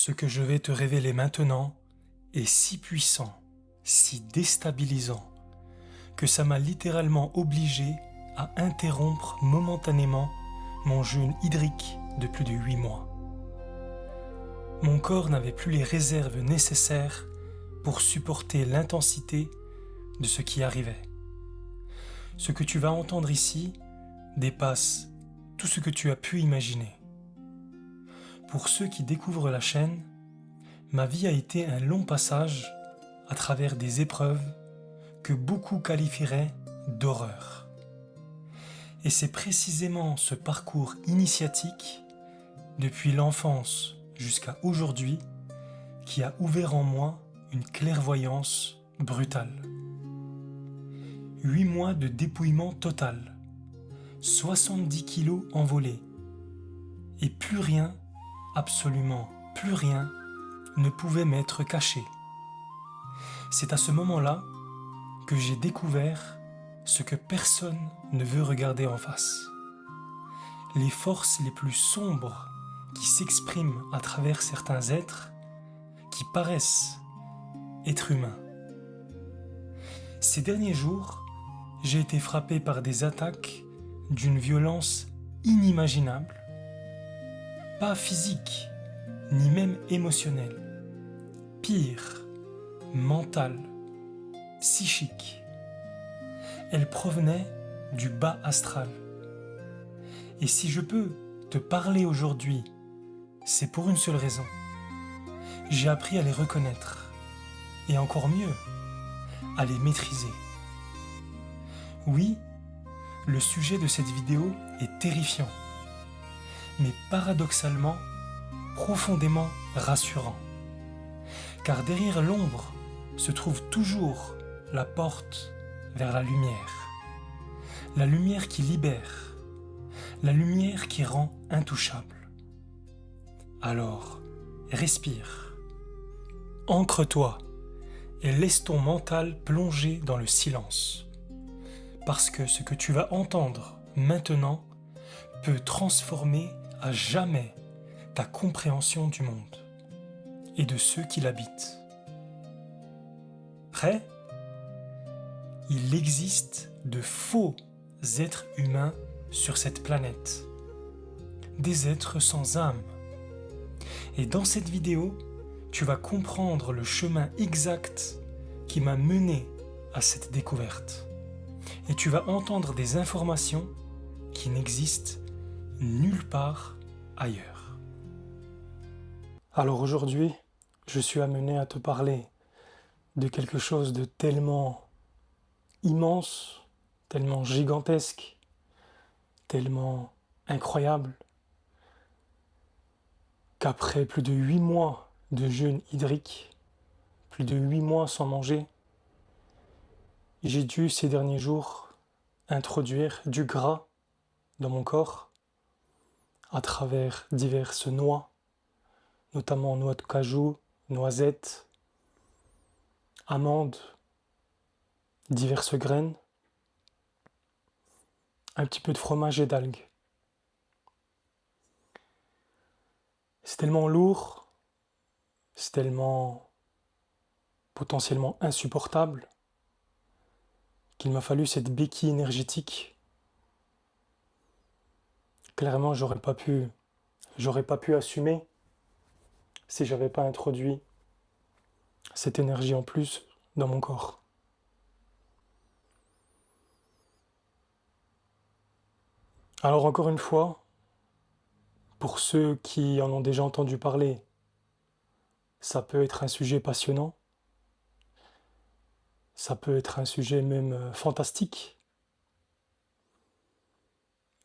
Ce que je vais te révéler maintenant est si puissant, si déstabilisant, que ça m'a littéralement obligé à interrompre momentanément mon jeûne hydrique de plus de 8 mois. Mon corps n'avait plus les réserves nécessaires pour supporter l'intensité de ce qui arrivait. Ce que tu vas entendre ici dépasse tout ce que tu as pu imaginer. Pour ceux qui découvrent la chaîne, ma vie a été un long passage à travers des épreuves que beaucoup qualifieraient d'horreur. Et c'est précisément ce parcours initiatique, depuis l'enfance jusqu'à aujourd'hui, qui a ouvert en moi une clairvoyance brutale. 8 mois de dépouillement total, 70 kilos envolés, et plus rien, absolument plus rien, ne pouvait m'être caché. C'est à ce moment-là que j'ai découvert ce que personne ne veut regarder en face. Les forces les plus sombres qui s'expriment à travers certains êtres qui paraissent être humains. Ces derniers jours, j'ai été frappé par des attaques d'une violence inimaginable, pas physique, ni même émotionnelle, pire, mentale, psychique. Elle provenait du bas astral. Et si je peux te parler aujourd'hui, c'est pour une seule raison. J'ai appris à les reconnaître, et encore mieux, à les maîtriser. Oui, le sujet de cette vidéo est terrifiant, mais paradoxalement, profondément rassurant. Car derrière l'ombre se trouve toujours la porte vers la lumière. La lumière qui libère, la lumière qui rend intouchable. Alors, respire, ancre-toi et laisse ton mental plonger dans le silence. Parce que ce que tu vas entendre maintenant peut transformer à jamais ta compréhension du monde et de ceux qui l'habitent. Prêt ? Il existe de faux êtres humains sur cette planète, des êtres sans âme. Et dans cette vidéo, tu vas comprendre le chemin exact qui m'a mené à cette découverte. Et tu vas entendre des informations qui n'existent nulle part ailleurs. Alors aujourd'hui, je suis amené à te parler de quelque chose de tellement immense, tellement gigantesque, tellement incroyable, qu'après plus de 8 mois de jeûne hydrique, plus de 8 mois sans manger, j'ai dû ces derniers jours introduire du gras dans mon corps à travers diverses noix, notamment noix de cajou, noisettes, amandes, diverses graines, un petit peu de fromage et d'algues. C'est tellement lourd, c'est tellement potentiellement insupportable qu'il m'a fallu cette béquille énergétique. Clairement, j'aurais pas pu assumer si j'avais pas introduit cette énergie en plus dans mon corps. Alors encore une fois, pour ceux qui en ont déjà entendu parler, ça peut être un sujet passionnant, ça peut être un sujet même fantastique,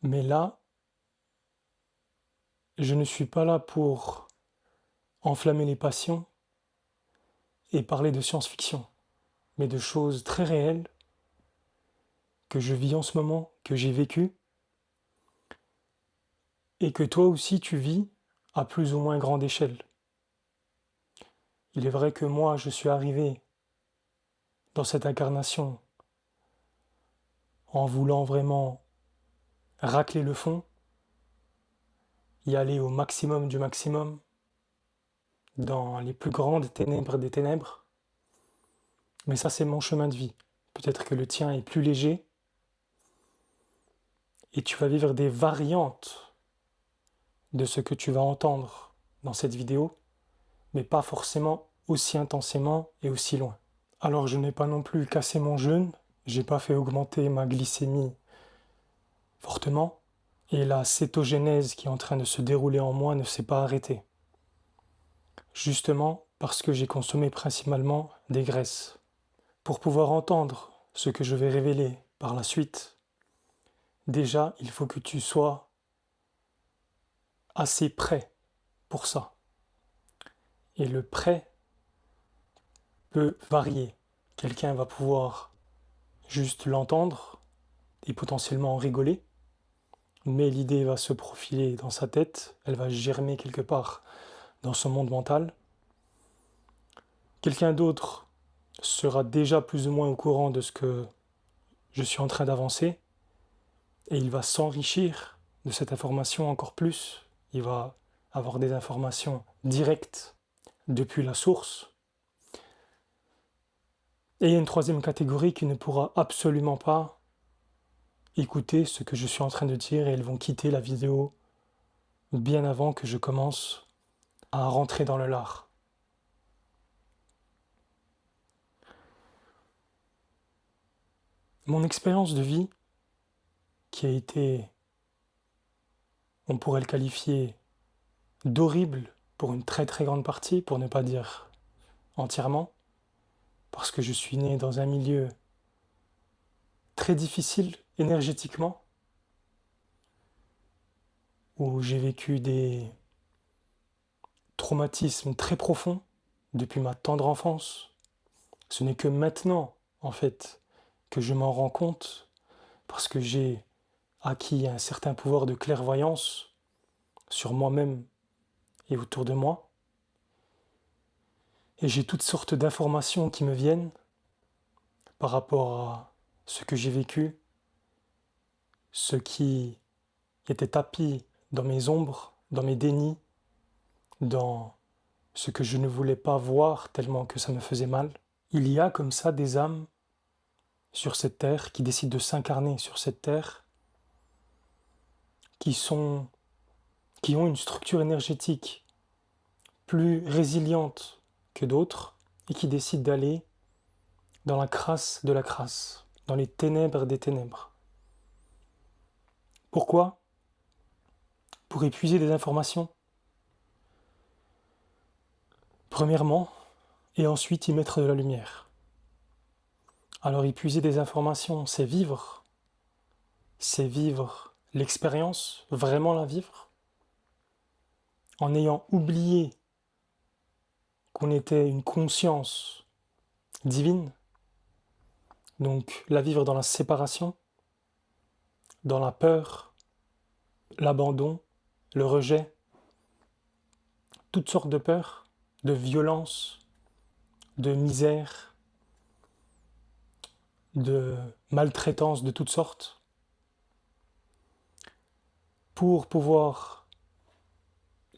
mais là, je ne suis pas là pour enflammer les passions et parler de science-fiction, mais de choses très réelles que je vis en ce moment, que j'ai vécues, et que toi aussi tu vis à plus ou moins grande échelle. Il est vrai que moi, je suis arrivé dans cette incarnation en voulant vraiment racler le fond, y aller au maximum du maximum, dans les plus grandes ténèbres des ténèbres, mais ça c'est mon chemin de vie. Peut-être que le tien est plus léger, et tu vas vivre des variantes de ce que tu vas entendre dans cette vidéo, mais pas forcément aussi intensément et aussi loin. Alors je n'ai pas non plus cassé mon jeûne, j'ai pas fait augmenter ma glycémie fortement, et la cétogénèse qui est en train de se dérouler en moi ne s'est pas arrêtée. Justement parce que j'ai consommé principalement des graisses. Pour pouvoir entendre ce que je vais révéler par la suite, déjà il faut que tu sois assez prêt pour ça. Et le prêt peut varier. Quelqu'un va pouvoir juste l'entendre et potentiellement en rigoler, mais l'idée va se profiler dans sa tête, elle va germer quelque part dans son monde mental. Quelqu'un d'autre sera déjà plus ou moins au courant de ce que je suis en train d'avancer, et il va s'enrichir de cette information encore plus. Il va avoir des informations directes depuis la source. Et il y a une troisième catégorie qui ne pourra absolument pas écouter ce que je suis en train de dire, et elles vont quitter la vidéo bien avant que je commence à rentrer dans le lard. Mon expérience de vie, qui a été, on pourrait le qualifier d'horrible pour une très très grande partie, pour ne pas dire entièrement, parce que je suis né dans un milieu très difficile énergétiquement, où j'ai vécu des traumatismes très profonds depuis ma tendre enfance. Ce n'est que maintenant, en fait, que je m'en rends compte, parce que j'ai acquis un certain pouvoir de clairvoyance sur moi-même et autour de moi. Et j'ai toutes sortes d'informations qui me viennent par rapport à ce que j'ai vécu, ce qui était tapis dans mes ombres, dans mes dénis, dans ce que je ne voulais pas voir tellement que ça me faisait mal. Il y a comme ça des âmes sur cette terre qui décident de s'incarner sur cette terre, qui ont une structure énergétique plus résiliente que d'autres et qui décident d'aller dans la crasse de la crasse, dans les ténèbres des ténèbres. Pourquoi ? Pour épuiser des informations. Premièrement, et ensuite y mettre de la lumière. Alors épuiser des informations, c'est vivre l'expérience, vraiment la vivre, en ayant oublié qu'on était une conscience divine, donc la vivre dans la séparation, dans la peur, l'abandon, le rejet, toutes sortes de peurs, de violence, de misère, de maltraitance de toutes sortes, pour pouvoir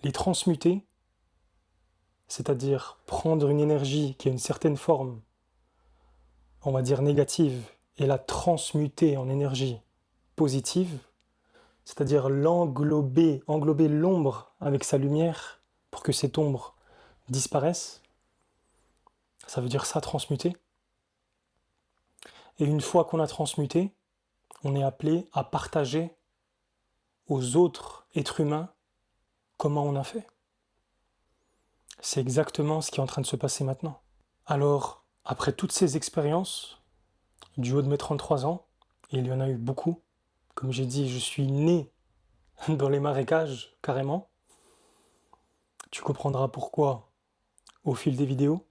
les transmuter, c'est-à-dire prendre une énergie qui a une certaine forme, on va dire négative, et la transmuter en énergie positive, c'est-à-dire englober l'ombre avec sa lumière pour que cette ombre disparaisse. Ça veut dire ça, transmuter. Et une fois qu'on a transmuté, on est appelé à partager aux autres êtres humains comment on a fait. C'est exactement ce qui est en train de se passer maintenant. Alors, après toutes ces expériences, du haut de mes 33 ans, et il y en a eu beaucoup, comme j'ai dit, je suis né dans les marécages, carrément. Tu comprendras pourquoi au fil des vidéos.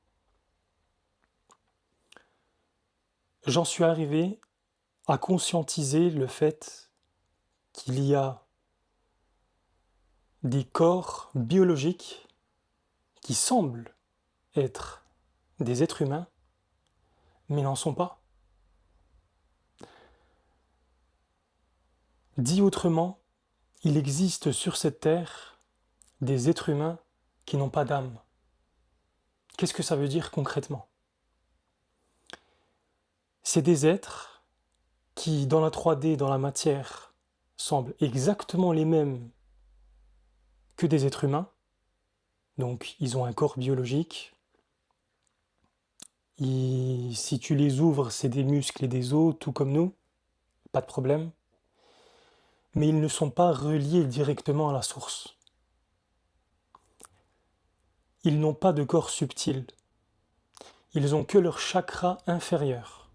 J'en suis arrivé à conscientiser le fait qu'il y a des corps biologiques qui semblent être des êtres humains, mais n'en sont pas. Dit autrement, il existe sur cette terre des êtres humains qui n'ont pas d'âme. Qu'est-ce que ça veut dire concrètement? C'est des êtres qui, dans la 3D, dans la matière, semblent exactement les mêmes que des êtres humains. Donc, ils ont un corps biologique. Si tu les ouvres, c'est des muscles et des os, tout comme nous, pas de problème. Mais ils ne sont pas reliés directement à la source. Ils n'ont pas de corps subtil. Ils ont que leur chakra inférieur.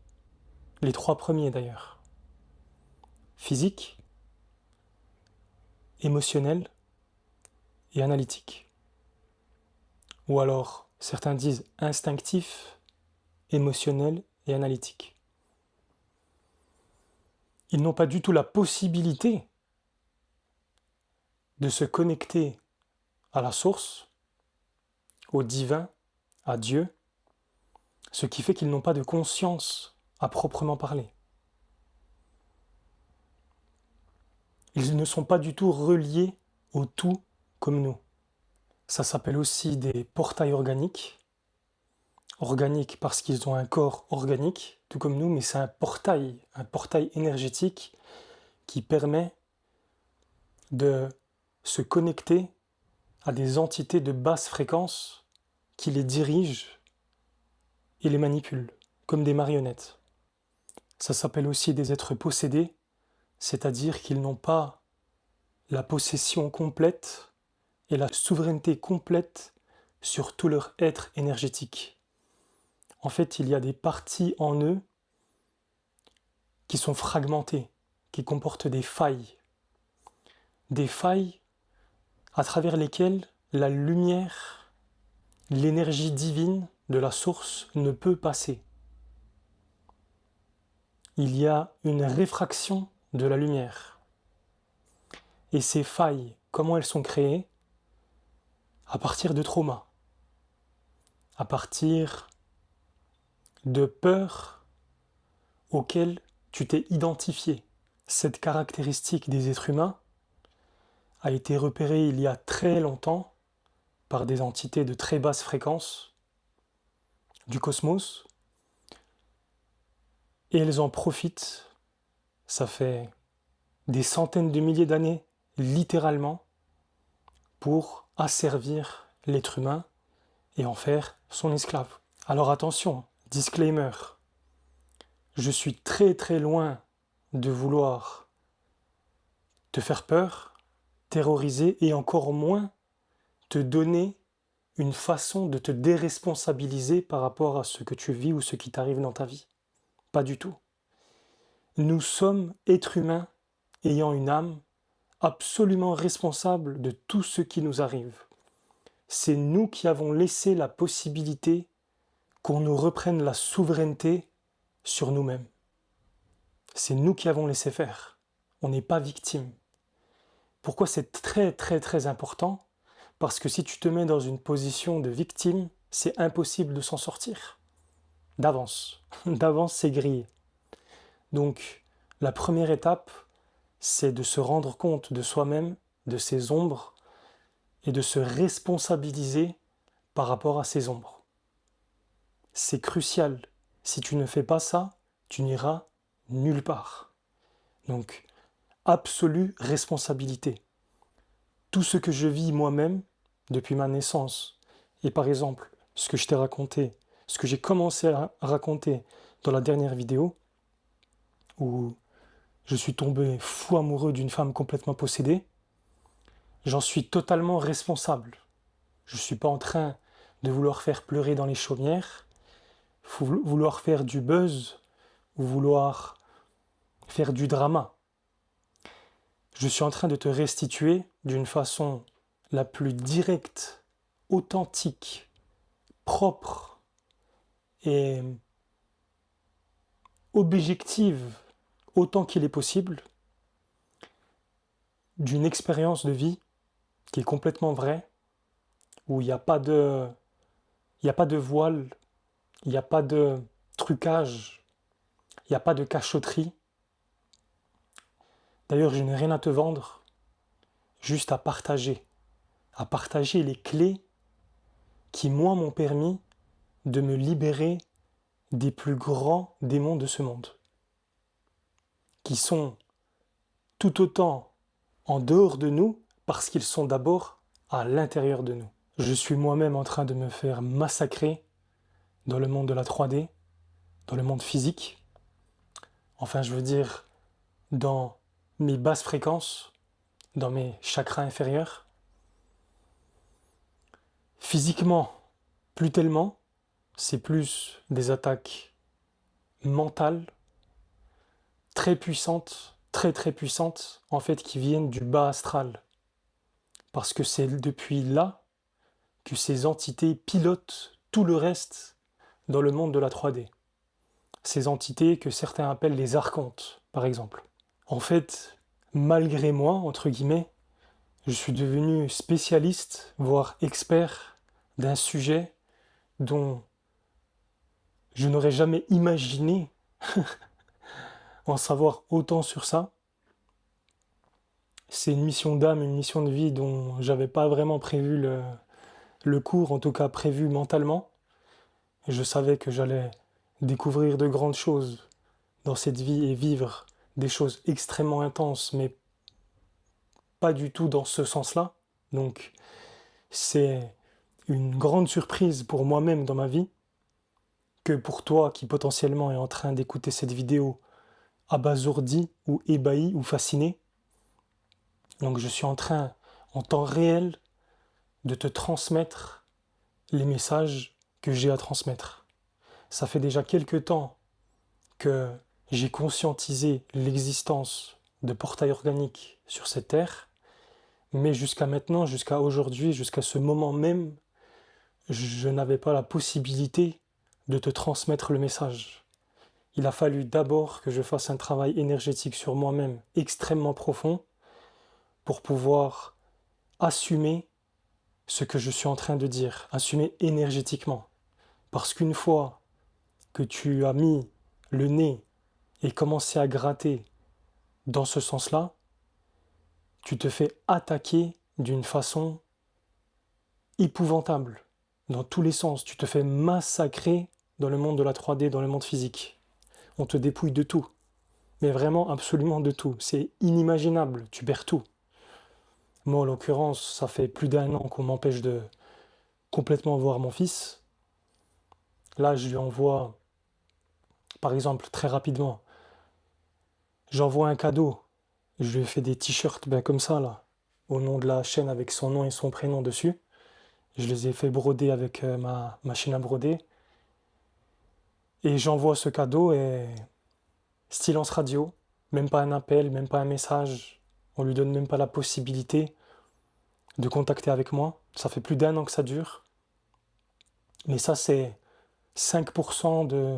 Les 3 premiers d'ailleurs. Physique, émotionnel et analytique. Ou alors, certains disent instinctif, émotionnel et analytique. Ils n'ont pas du tout la possibilité de se connecter à la source, au divin, à Dieu, ce qui fait qu'ils n'ont pas de conscience à proprement parler. Ils ne sont pas du tout reliés au tout comme nous. Ça s'appelle aussi des portails organiques. Organiques parce qu'ils ont un corps organique, tout comme nous, mais c'est un portail énergétique qui permet de se connecter à des entités de basse fréquence qui les dirigent et les manipulent, comme des marionnettes. Ça s'appelle aussi des êtres possédés, c'est-à-dire qu'ils n'ont pas la possession complète et la souveraineté complète sur tout leur être énergétique. En fait, il y a des parties en eux qui sont fragmentées, qui comportent des failles à travers lesquelles la lumière, l'énergie divine de la source ne peut passer. Il y a une réfraction de la lumière. Et ces failles, comment elles sont créées? À partir de traumas, à partir de peurs auxquelles tu t'es identifié. Cette caractéristique des êtres humains a été repérée il y a très longtemps par des entités de très basse fréquence du cosmos, et elles en profitent. Ça fait des centaines de milliers d'années, littéralement, pour asservir l'être humain et en faire son esclave. Alors attention, disclaimer, je suis très très loin de vouloir te faire peur, terroriser et encore moins te donner une façon de te déresponsabiliser par rapport à ce que tu vis ou ce qui t'arrive dans ta vie. Pas du tout. Nous sommes êtres humains ayant une âme absolument responsables de tout ce qui nous arrive. C'est nous qui avons laissé la possibilité qu'on nous reprenne la souveraineté sur nous-mêmes. C'est nous qui avons laissé faire. On n'est pas victime. Pourquoi c'est très très très important? Parce que si tu te mets dans une position de victime, c'est impossible de s'en sortir. D'avance. D'avance, c'est grillé. Donc, la première étape, c'est de se rendre compte de soi-même, de ses ombres, et de se responsabiliser par rapport à ces ombres. C'est crucial. Si tu ne fais pas ça, tu n'iras nulle part. Donc, absolue responsabilité. Tout ce que je vis moi-même depuis ma naissance, et par exemple, ce que je t'ai raconté, ce que j'ai commencé à raconter dans la dernière vidéo, où je suis tombé fou amoureux d'une femme complètement possédée, j'en suis totalement responsable. Je ne suis pas en train de vouloir faire pleurer dans les chaumières, vouloir faire du buzz ou vouloir faire du drama. Je suis en train de te restituer d'une façon la plus directe, authentique, propre et objective autant qu'il est possible d'une expérience de vie qui est complètement vraie, où il n'y a pas de voile, il n'y a pas de trucage, il n'y a pas de cachotterie. D'ailleurs, je n'ai rien à te vendre, juste à partager les clés qui, moi, m'ont permis de me libérer des plus grands démons de ce monde, qui sont tout autant en dehors de nous parce qu'ils sont d'abord à l'intérieur de nous. Je suis moi-même en train de me faire massacrer dans le monde de la 3D, dans le monde physique, enfin je veux dire dans mes basses fréquences, dans mes chakras inférieurs. Physiquement, plus tellement, c'est plus des attaques mentales, très puissantes, très puissantes, en fait, qui viennent du bas astral. Parce que c'est depuis là que ces entités pilotent tout le reste dans le monde de la 3D. Ces entités que certains appellent les archontes, par exemple. En fait, malgré moi, entre guillemets, je suis devenu spécialiste, voire expert d'un sujet dont je n'aurais jamais imaginé en savoir autant sur ça. C'est une mission d'âme, une mission de vie dont j'avais pas vraiment prévu le cours, en tout cas prévu mentalement. Et je savais que j'allais découvrir de grandes choses dans cette vie et vivre des choses extrêmement intenses, mais pas du tout dans ce sens-là. Donc c'est une grande surprise pour moi-même dans ma vie, que pour toi qui potentiellement est en train d'écouter cette vidéo abasourdi ou ébahi ou fasciné. Donc je suis en train, en temps réel, de te transmettre les messages que j'ai à transmettre. Ça fait déjà quelques temps que j'ai conscientisé l'existence de portails organiques sur cette terre, mais jusqu'à maintenant, jusqu'à aujourd'hui, jusqu'à ce moment même, je n'avais pas la possibilité de te transmettre le message. Il a fallu d'abord que je fasse un travail énergétique sur moi-même extrêmement profond pour pouvoir assumer ce que je suis en train de dire, assumer énergétiquement. Parce qu'une fois que tu as mis le nez et commencé à gratter dans ce sens-là, tu te fais attaquer d'une façon épouvantable, dans tous les sens. Tu te fais massacrer dans le monde de la 3D, dans le monde physique. On te dépouille de tout, mais vraiment absolument de tout. C'est inimaginable, tu perds tout. Moi, en l'occurrence, ça fait plus d'1 an qu'on m'empêche de complètement voir mon fils. Là, je lui envoie, par exemple, très rapidement, j'envoie un cadeau. Je lui ai fait des t-shirts ben, comme ça, là, au nom de la chaîne avec son nom et son prénom dessus. Je les ai fait broder avec ma machine à broder. Et j'envoie ce cadeau et silence radio, même pas un appel, même pas un message. On lui donne même pas la possibilité de contacter avec moi. Ça fait plus d'1 an que ça dure. Mais ça, c'est 5% de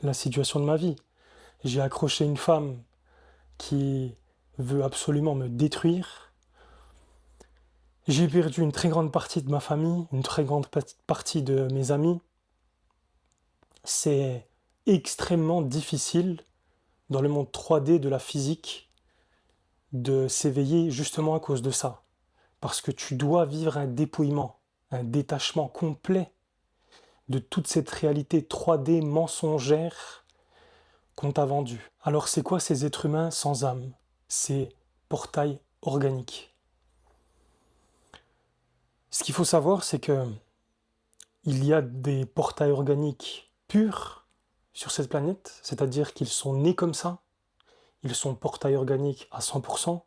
la situation de ma vie. J'ai accroché une femme qui veut absolument me détruire. J'ai perdu une très grande partie de ma famille, une très grande partie de mes amis. C'est extrêmement difficile dans le monde 3D de la physique de s'éveiller justement à cause de ça. Parce que tu dois vivre un dépouillement, un détachement complet de toute cette réalité 3D mensongère qu'on t'a vendue. Alors c'est quoi ces êtres humains sans âme? Ces portails organiques. Ce qu'il faut savoir, c'est que il y a des portails organiques purs sur cette planète, c'est-à-dire qu'ils sont nés comme ça, ils sont portails organiques à 100%,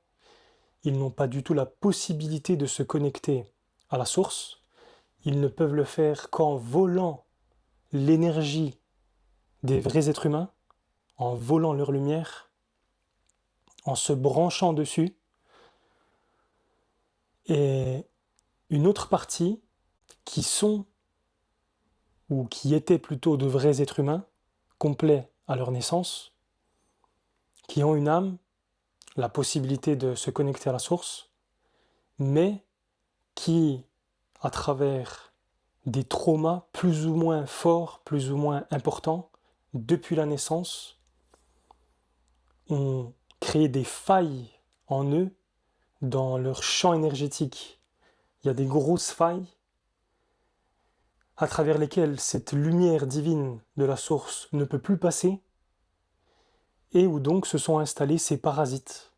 ils n'ont pas du tout la possibilité de se connecter à la source, ils ne peuvent le faire qu'en volant l'énergie des vrais êtres humains, en volant leur lumière, en se branchant dessus. Et une autre partie qui sont, ou qui étaient plutôt de vrais êtres humains, complets à leur naissance, qui ont une âme, la possibilité de se connecter à la source, mais qui, à travers des traumas plus ou moins forts, plus ou moins importants, depuis la naissance, ont créé des failles en eux dans leur champ énergétique. Il y a des grosses failles à travers lesquels cette lumière divine de la source ne peut plus passer, et où donc se sont installés ces parasites,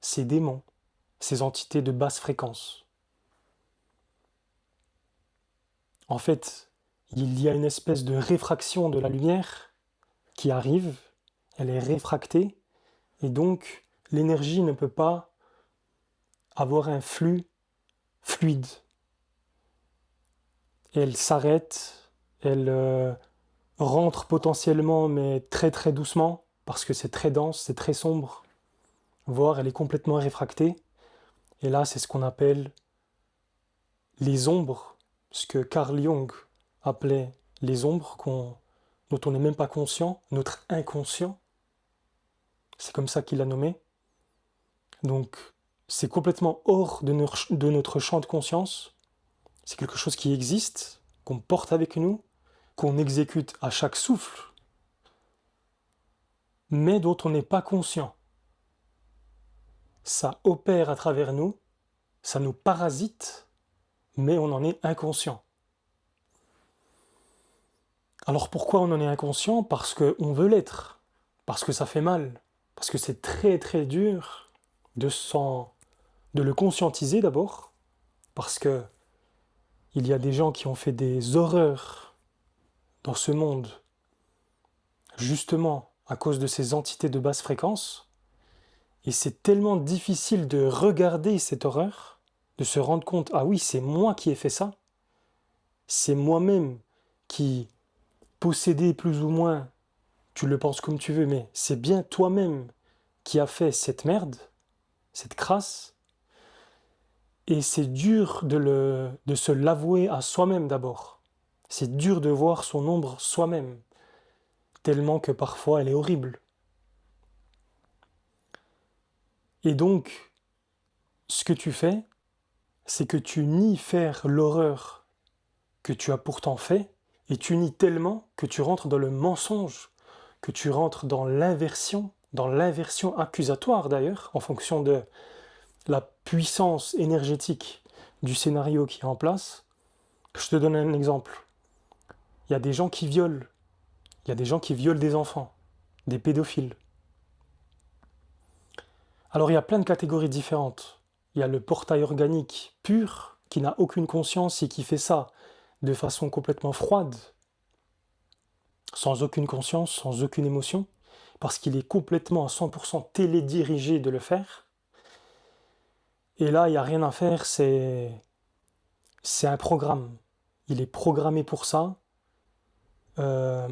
ces démons, ces entités de basse fréquence. En fait, il y a une espèce de réfraction de la lumière qui arrive, elle est réfractée, et donc l'énergie ne peut pas avoir un flux fluide. Elle s'arrête, elle rentre potentiellement, mais très très doucement, parce que c'est très dense, c'est très sombre, voire elle est complètement réfractée. Et là, c'est ce qu'on appelle les ombres, ce que Carl Jung appelait les ombres dont on n'est même pas conscient, notre inconscient. C'est comme ça qu'il l'a nommé. Donc, c'est complètement hors de notre champ de conscience. C'est quelque chose qui existe, qu'on porte avec nous, qu'on exécute à chaque souffle, mais dont on n'est pas conscient. Ça opère à travers nous, ça nous parasite, mais on en est inconscient. Alors pourquoi on en est inconscient? Parce qu'on veut l'être, parce que ça fait mal, parce que c'est très très dur de le conscientiser d'abord, parce que il y a des gens qui ont fait des horreurs dans ce monde, justement à cause de ces entités de basse fréquence, et c'est tellement difficile de regarder cette horreur, de se rendre compte, ah oui, c'est moi qui ai fait ça, c'est moi-même qui possédais plus ou moins, tu le penses comme tu veux, mais c'est bien toi-même qui a fait cette merde, cette crasse, et c'est dur de se l'avouer à soi-même d'abord. C'est dur de voir son ombre soi-même, tellement que parfois elle est horrible. Et donc, ce que tu fais, c'est que tu nies faire l'horreur que tu as pourtant fait, et tu nies tellement que tu rentres dans le mensonge, que tu rentres dans l'inversion accusatoire d'ailleurs, en fonction de la puissance énergétique du scénario qui est en place. Je te donne un exemple. Il y a des gens qui violent. Il y a des gens qui violent des enfants, des pédophiles. Alors il y a plein de catégories différentes. Il y a le portail organique pur, qui n'a aucune conscience et qui fait ça de façon complètement froide, sans aucune conscience, sans aucune émotion, parce qu'il est complètement à 100% télédirigé de le faire. Et là, il n'y a rien à faire, c'est un programme. Il est programmé pour ça. Euh,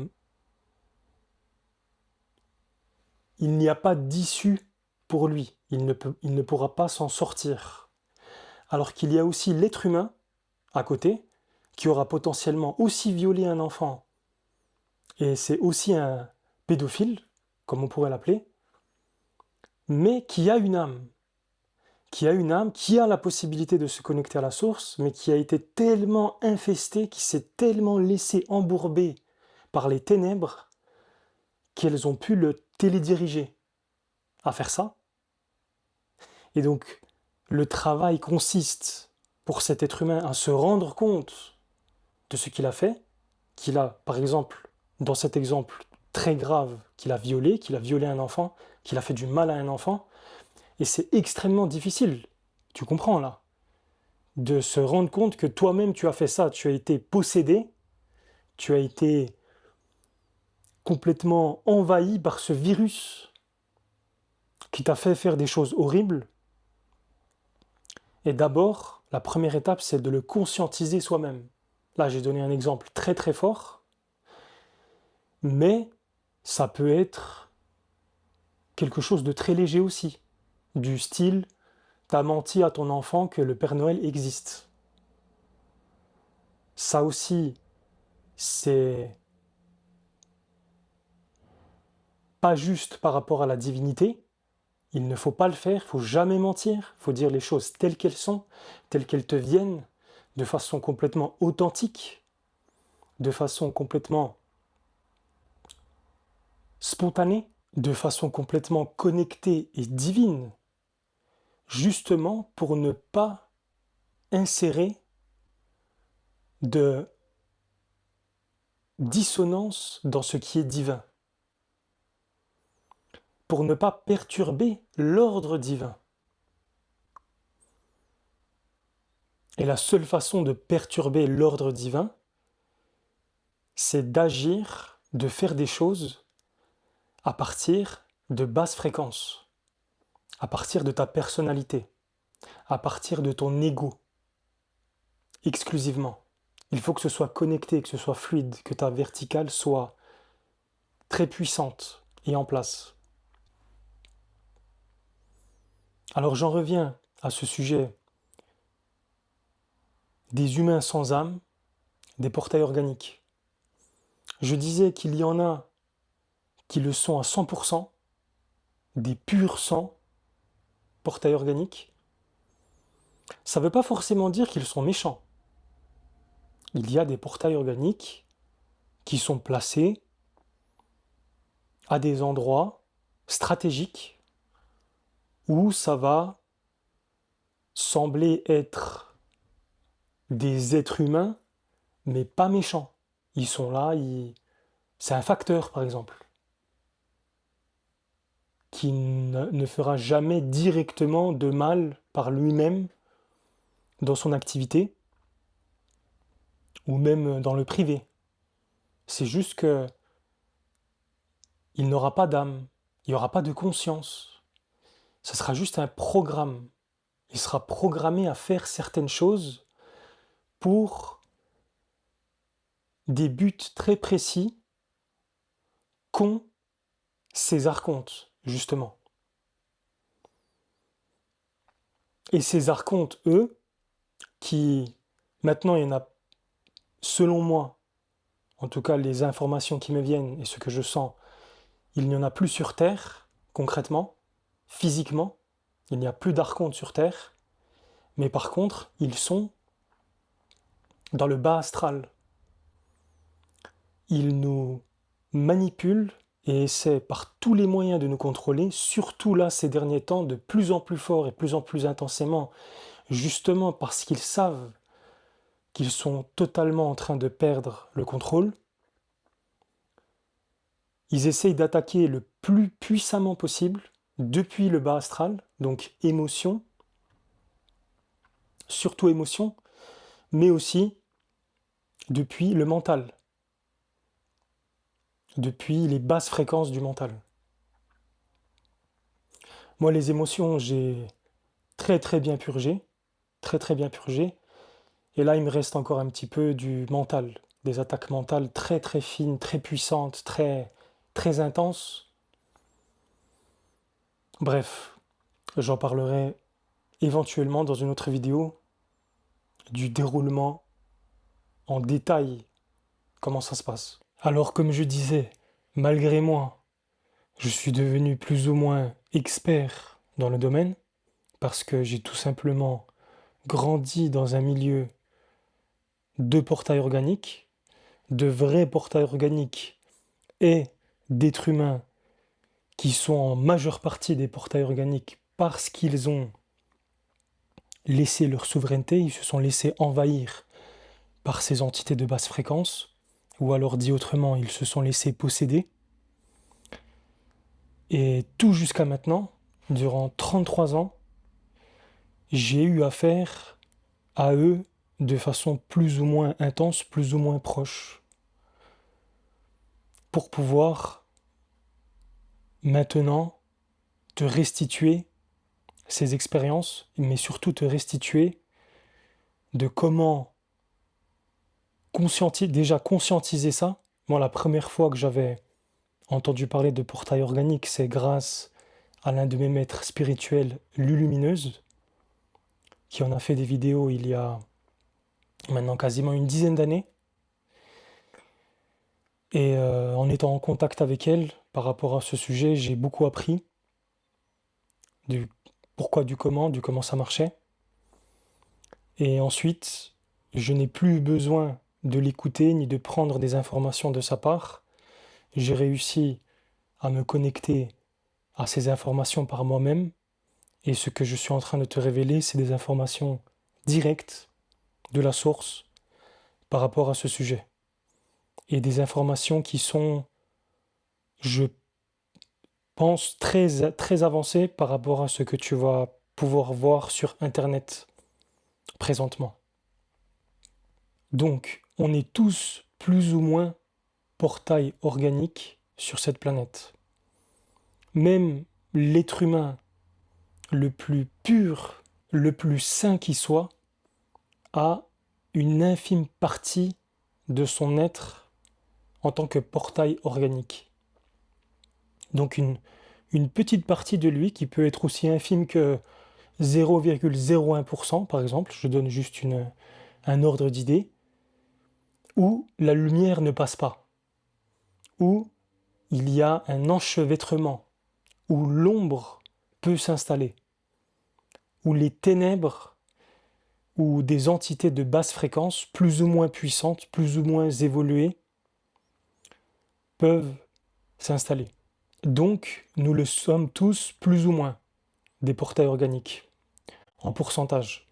il n'y a pas d'issue pour lui. Il ne pourra pas s'en sortir. Alors qu'il y a aussi l'être humain à côté, qui aura potentiellement aussi violé un enfant, et c'est aussi un pédophile, comme on pourrait l'appeler, mais qui a une âme, qui a la possibilité de se connecter à la source, mais qui a été tellement infesté, qui s'est tellement laissé embourber par les ténèbres, qu'elles ont pu le télédiriger à faire ça. Et donc, le travail consiste pour cet être humain à se rendre compte de ce qu'il a fait, qu'il a, par exemple, dans cet exemple très grave, qu'il a violé un enfant, qu'il a fait du mal à un enfant, et c'est extrêmement difficile, tu comprends là, de se rendre compte que toi-même tu as fait ça, tu as été possédé, tu as été complètement envahi par ce virus qui t'a fait faire des choses horribles. Et d'abord, la première étape, c'est de le conscientiser soi-même. Là, j'ai donné un exemple très très fort, mais ça peut être quelque chose de très léger aussi, du style t'as menti à ton enfant que le Père Noël existe. Ça aussi, c'est pas juste par rapport à la divinité. Il ne faut pas le faire, il ne faut jamais mentir, il faut dire les choses telles qu'elles sont, telles qu'elles te viennent, de façon complètement authentique, de façon complètement spontanée, de façon complètement connectée et divine, justement pour ne pas insérer de dissonance dans ce qui est divin, pour ne pas perturber l'ordre divin. Et la seule façon de perturber l'ordre divin, c'est d'agir, de faire des choses à partir de basses fréquences, à partir de ta personnalité, à partir de ton ego, exclusivement. Il faut que ce soit connecté, que ce soit fluide, que ta verticale soit très puissante et en place. Alors j'en reviens à ce sujet des humains sans âme, des portails organiques. Je disais qu'il y en a qui le sont à 100%, des purs sang, portails organiques. Ça ne veut pas forcément dire qu'ils sont méchants. Il y a des portails organiques qui sont placés à des endroits stratégiques où ça va sembler être des êtres humains, mais pas méchants. Ils sont là, c'est un facteur par exemple, qui ne fera jamais directement de mal par lui-même dans son activité, ou même dans le privé. C'est juste que il n'aura pas d'âme, il n'y aura pas de conscience. Ce sera juste un programme. Il sera programmé à faire certaines choses pour des buts très précis qu'ont ces archontes, justement. Et ces archontes, eux, qui, maintenant il y en a, selon moi, en tout cas les informations qui me viennent et ce que je sens, il n'y en a plus sur Terre, concrètement, physiquement, il n'y a plus d'archontes sur Terre, mais par contre, ils sont dans le bas astral. Ils nous manipulent et essaient par tous les moyens de nous contrôler, surtout là ces derniers temps, de plus en plus fort et plus en plus intensément, justement parce qu'ils savent qu'ils sont totalement en train de perdre le contrôle. Ils essayent d'attaquer le plus puissamment possible depuis le bas astral, donc émotion, surtout émotion, mais aussi depuis le mental, depuis les basses fréquences du mental. Moi, les émotions, j'ai très bien purgé, très bien purgé, et là, il me reste encore un petit peu du mental, des attaques mentales très fines, très puissantes, très intenses. Bref, j'en parlerai éventuellement dans une autre vidéo du déroulement en détail, comment ça se passe. Alors comme je disais, malgré moi, je suis devenu plus ou moins expert dans le domaine parce que j'ai tout simplement grandi dans un milieu de portail organique, de vrais portails organiques et d'êtres humains qui sont en majeure partie des portails organiques parce qu'ils ont laissé leur souveraineté, ils se sont laissés envahir par ces entités de basse fréquence, ou alors dit autrement, ils se sont laissés posséder. Et tout jusqu'à maintenant, durant 33 ans, j'ai eu affaire à eux de façon plus ou moins intense, plus ou moins proche, pour pouvoir maintenant te restituer ces expériences, mais surtout te restituer de comment déjà conscientiser ça. Moi, la première fois que j'avais entendu parler de portail organique, c'est grâce à l'un de mes maîtres spirituels, Lulumineuse, qui en a fait des vidéos il y a maintenant quasiment une dizaine d'années. Et en étant en contact avec elle par rapport à ce sujet, j'ai beaucoup appris du pourquoi, du comment ça marchait. Et ensuite, je n'ai plus besoin de l'écouter ni de prendre des informations de sa part. J'ai réussi à me connecter à ces informations par moi-même. Et ce que je suis en train de te révéler, c'est des informations directes de la source par rapport à ce sujet. et des informations qui sont, je pense, très, très avancées par rapport à ce que tu vas pouvoir voir sur Internet présentement. Donc, on est tous plus ou moins portail organique sur cette planète. Même l'être humain le plus pur, le plus sain qui soit, a une infime partie de son être en tant que portail organique. Donc une petite partie de lui qui peut être aussi infime que 0,01% par exemple, je donne juste un ordre d'idée, où la lumière ne passe pas, où il y a un enchevêtrement, où l'ombre peut s'installer, où les ténèbres ou des entités de basse fréquence, plus ou moins puissantes, plus ou moins évoluées, peuvent s'installer. Donc, nous le sommes tous plus ou moins, des portails organiques, en pourcentage.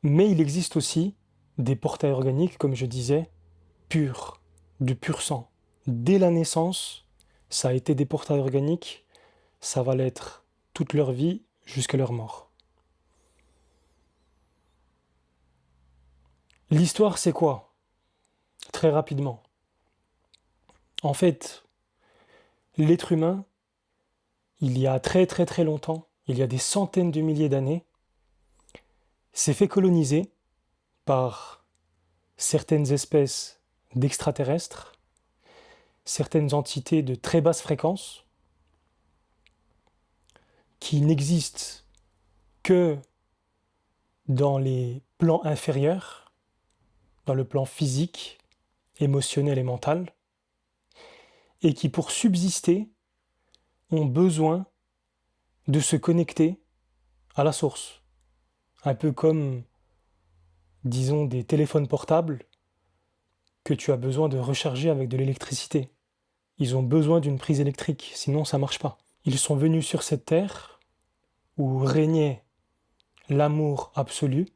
Mais il existe aussi des portails organiques, comme je disais, purs, de pur sang. Dès la naissance, ça a été des portails organiques, ça va l'être toute leur vie jusqu'à leur mort. L'histoire, c'est quoi? Très rapidement. En fait, l'être humain, il y a très très très longtemps, il y a des centaines de milliers d'années, s'est fait coloniser par certaines espèces d'extraterrestres, certaines entités de très basse fréquence, qui n'existent que dans les plans inférieurs, dans le plan physique, émotionnel et mental, et qui pour subsister ont besoin de se connecter à la source. Un peu comme, disons, des téléphones portables que tu as besoin de recharger avec de l'électricité. Ils ont besoin d'une prise électrique, sinon ça ne marche pas. Ils sont venus sur cette terre où régnait l'amour absolu,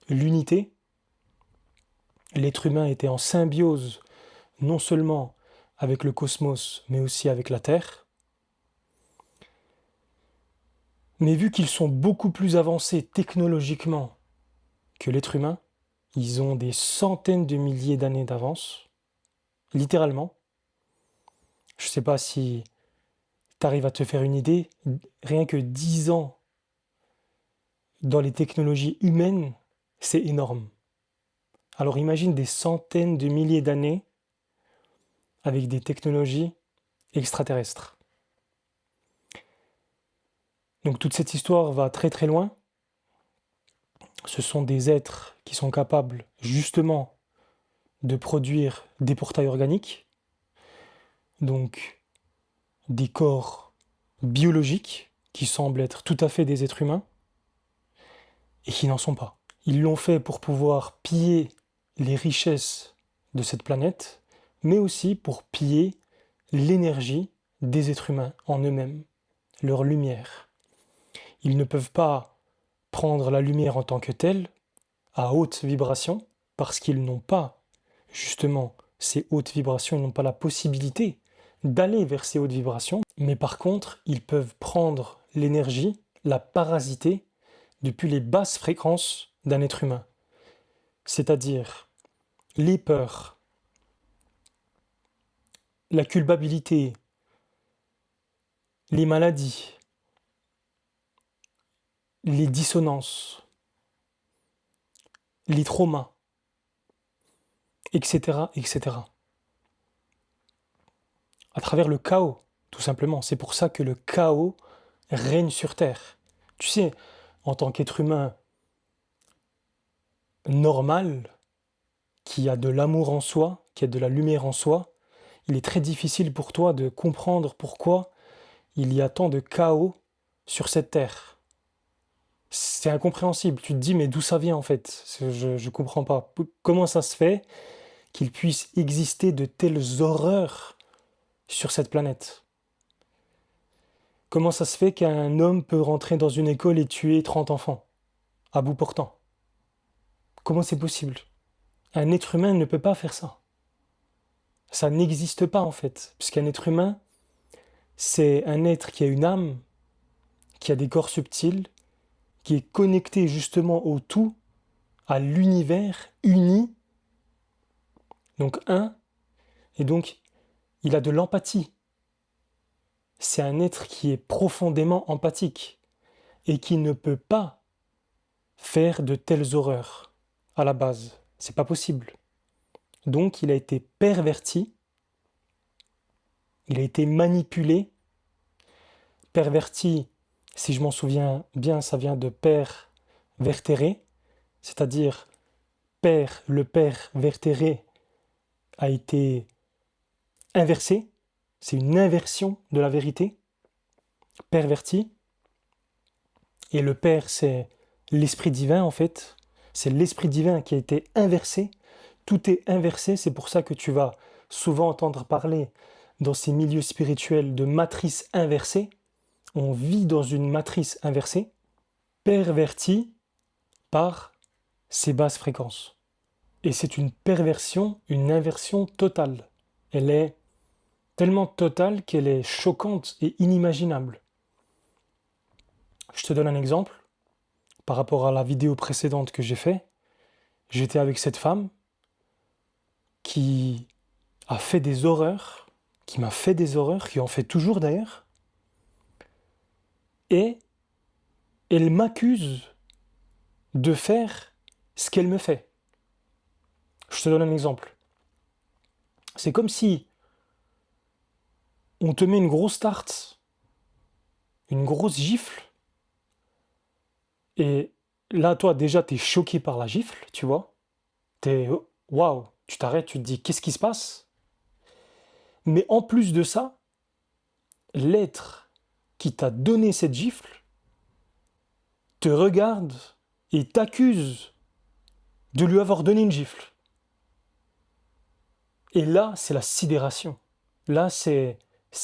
l'unité. L'être humain était en symbiose non seulement avec le cosmos, mais aussi avec la Terre. Mais vu qu'ils sont beaucoup plus avancés technologiquement que l'être humain, ils ont des centaines de milliers d'années d'avance, littéralement. Je ne sais pas si tu arrives à te faire une idée, rien que 10 ans dans les technologies humaines, c'est énorme. Alors imagine des centaines de milliers d'années avec des technologies extraterrestres. Donc toute cette histoire va très très loin. Ce sont des êtres qui sont capables justement de produire des portails organiques, donc des corps biologiques qui semblent être tout à fait des êtres humains et qui n'en sont pas. Ils l'ont fait pour pouvoir piller les richesses de cette planète, mais aussi pour piller l'énergie des êtres humains en eux-mêmes, leur lumière. Ils ne peuvent pas prendre la lumière en tant que telle, à haute vibration, parce qu'ils n'ont pas, justement, ces hautes vibrations, ils n'ont pas la possibilité d'aller vers ces hautes vibrations, mais par contre, ils peuvent prendre l'énergie, la parasiter, depuis les basses fréquences d'un être humain. C'est-à-dire les peurs, la culpabilité, les maladies, les dissonances, les traumas, etc., etc. À travers le chaos, tout simplement. C'est pour ça que le chaos règne sur Terre. Tu sais, en tant qu'être humain normal, qui a de l'amour en soi, qui a de la lumière en soi, il est très difficile pour toi de comprendre pourquoi il y a tant de chaos sur cette Terre. C'est incompréhensible. Tu te dis, mais d'où ça vient en fait? Je ne comprends pas. Comment ça se fait qu'il puisse exister de telles horreurs sur cette planète? Comment ça se fait qu'un homme peut rentrer dans une école et tuer 30 enfants, à bout portant? Comment c'est possible? Un être humain ne peut pas faire ça. Ça n'existe pas en fait, puisqu'un être humain, c'est un être qui a une âme, qui a des corps subtils, qui est connecté justement au tout, à l'univers uni, donc un, et donc il a de l'empathie. C'est un être qui est profondément empathique et qui ne peut pas faire de telles horreurs à la base. C'est pas possible. Donc il a été perverti, il a été manipulé. Perverti, si je m'en souviens bien, ça vient de père vertéré, c'est-à-dire le père vertéré a été inversé, c'est une inversion de la vérité, perverti, et le père c'est l'esprit divin en fait, c'est l'esprit divin qui a été inversé, tout est inversé, c'est pour ça que tu vas souvent entendre parler dans ces milieux spirituels de matrice inversée, on vit dans une matrice inversée, pervertie par ces basses fréquences. Et c'est une perversion, une inversion totale. Elle est tellement totale qu'elle est choquante et inimaginable. Je te donne un exemple. Par rapport à la vidéo précédente que j'ai faite, j'étais avec cette femme qui a fait des horreurs, qui m'a fait des horreurs, qui en fait toujours d'ailleurs, et elle m'accuse de faire ce qu'elle me fait. Je te donne un exemple. C'est comme si on te met une grosse tarte, une grosse gifle, et là, toi, déjà, t'es choqué par la gifle, tu vois. T'es, waouh, tu t'arrêtes, tu te dis, qu'est-ce qui se passe? Mais en plus de ça, l'être qui t'a donné cette gifle te regarde et t'accuse de lui avoir donné une gifle. Et là, c'est la sidération. Là, c'est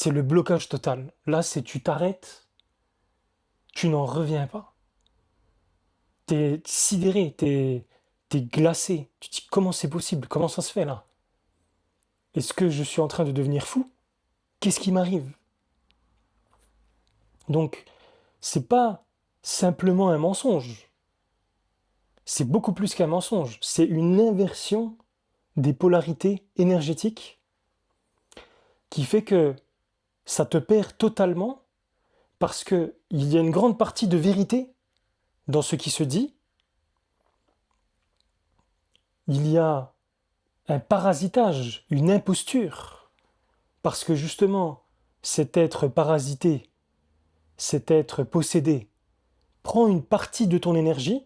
le blocage total. Là, c'est tu t'arrêtes, tu n'en reviens pas. T'es sidéré, t'es glacé. Tu te dis comment c'est possible? Comment ça se fait là? Est-ce que je suis en train de devenir fou? Qu'est-ce qui m'arrive? Donc, c'est pas simplement un mensonge. C'est beaucoup plus qu'un mensonge. C'est une inversion des polarités énergétiques qui fait que ça te perd totalement parce qu'il y a une grande partie de vérité dans ce qui se dit. Il y a un parasitage, une imposture, parce que justement, cet être parasité, cet être possédé, prend une partie de ton énergie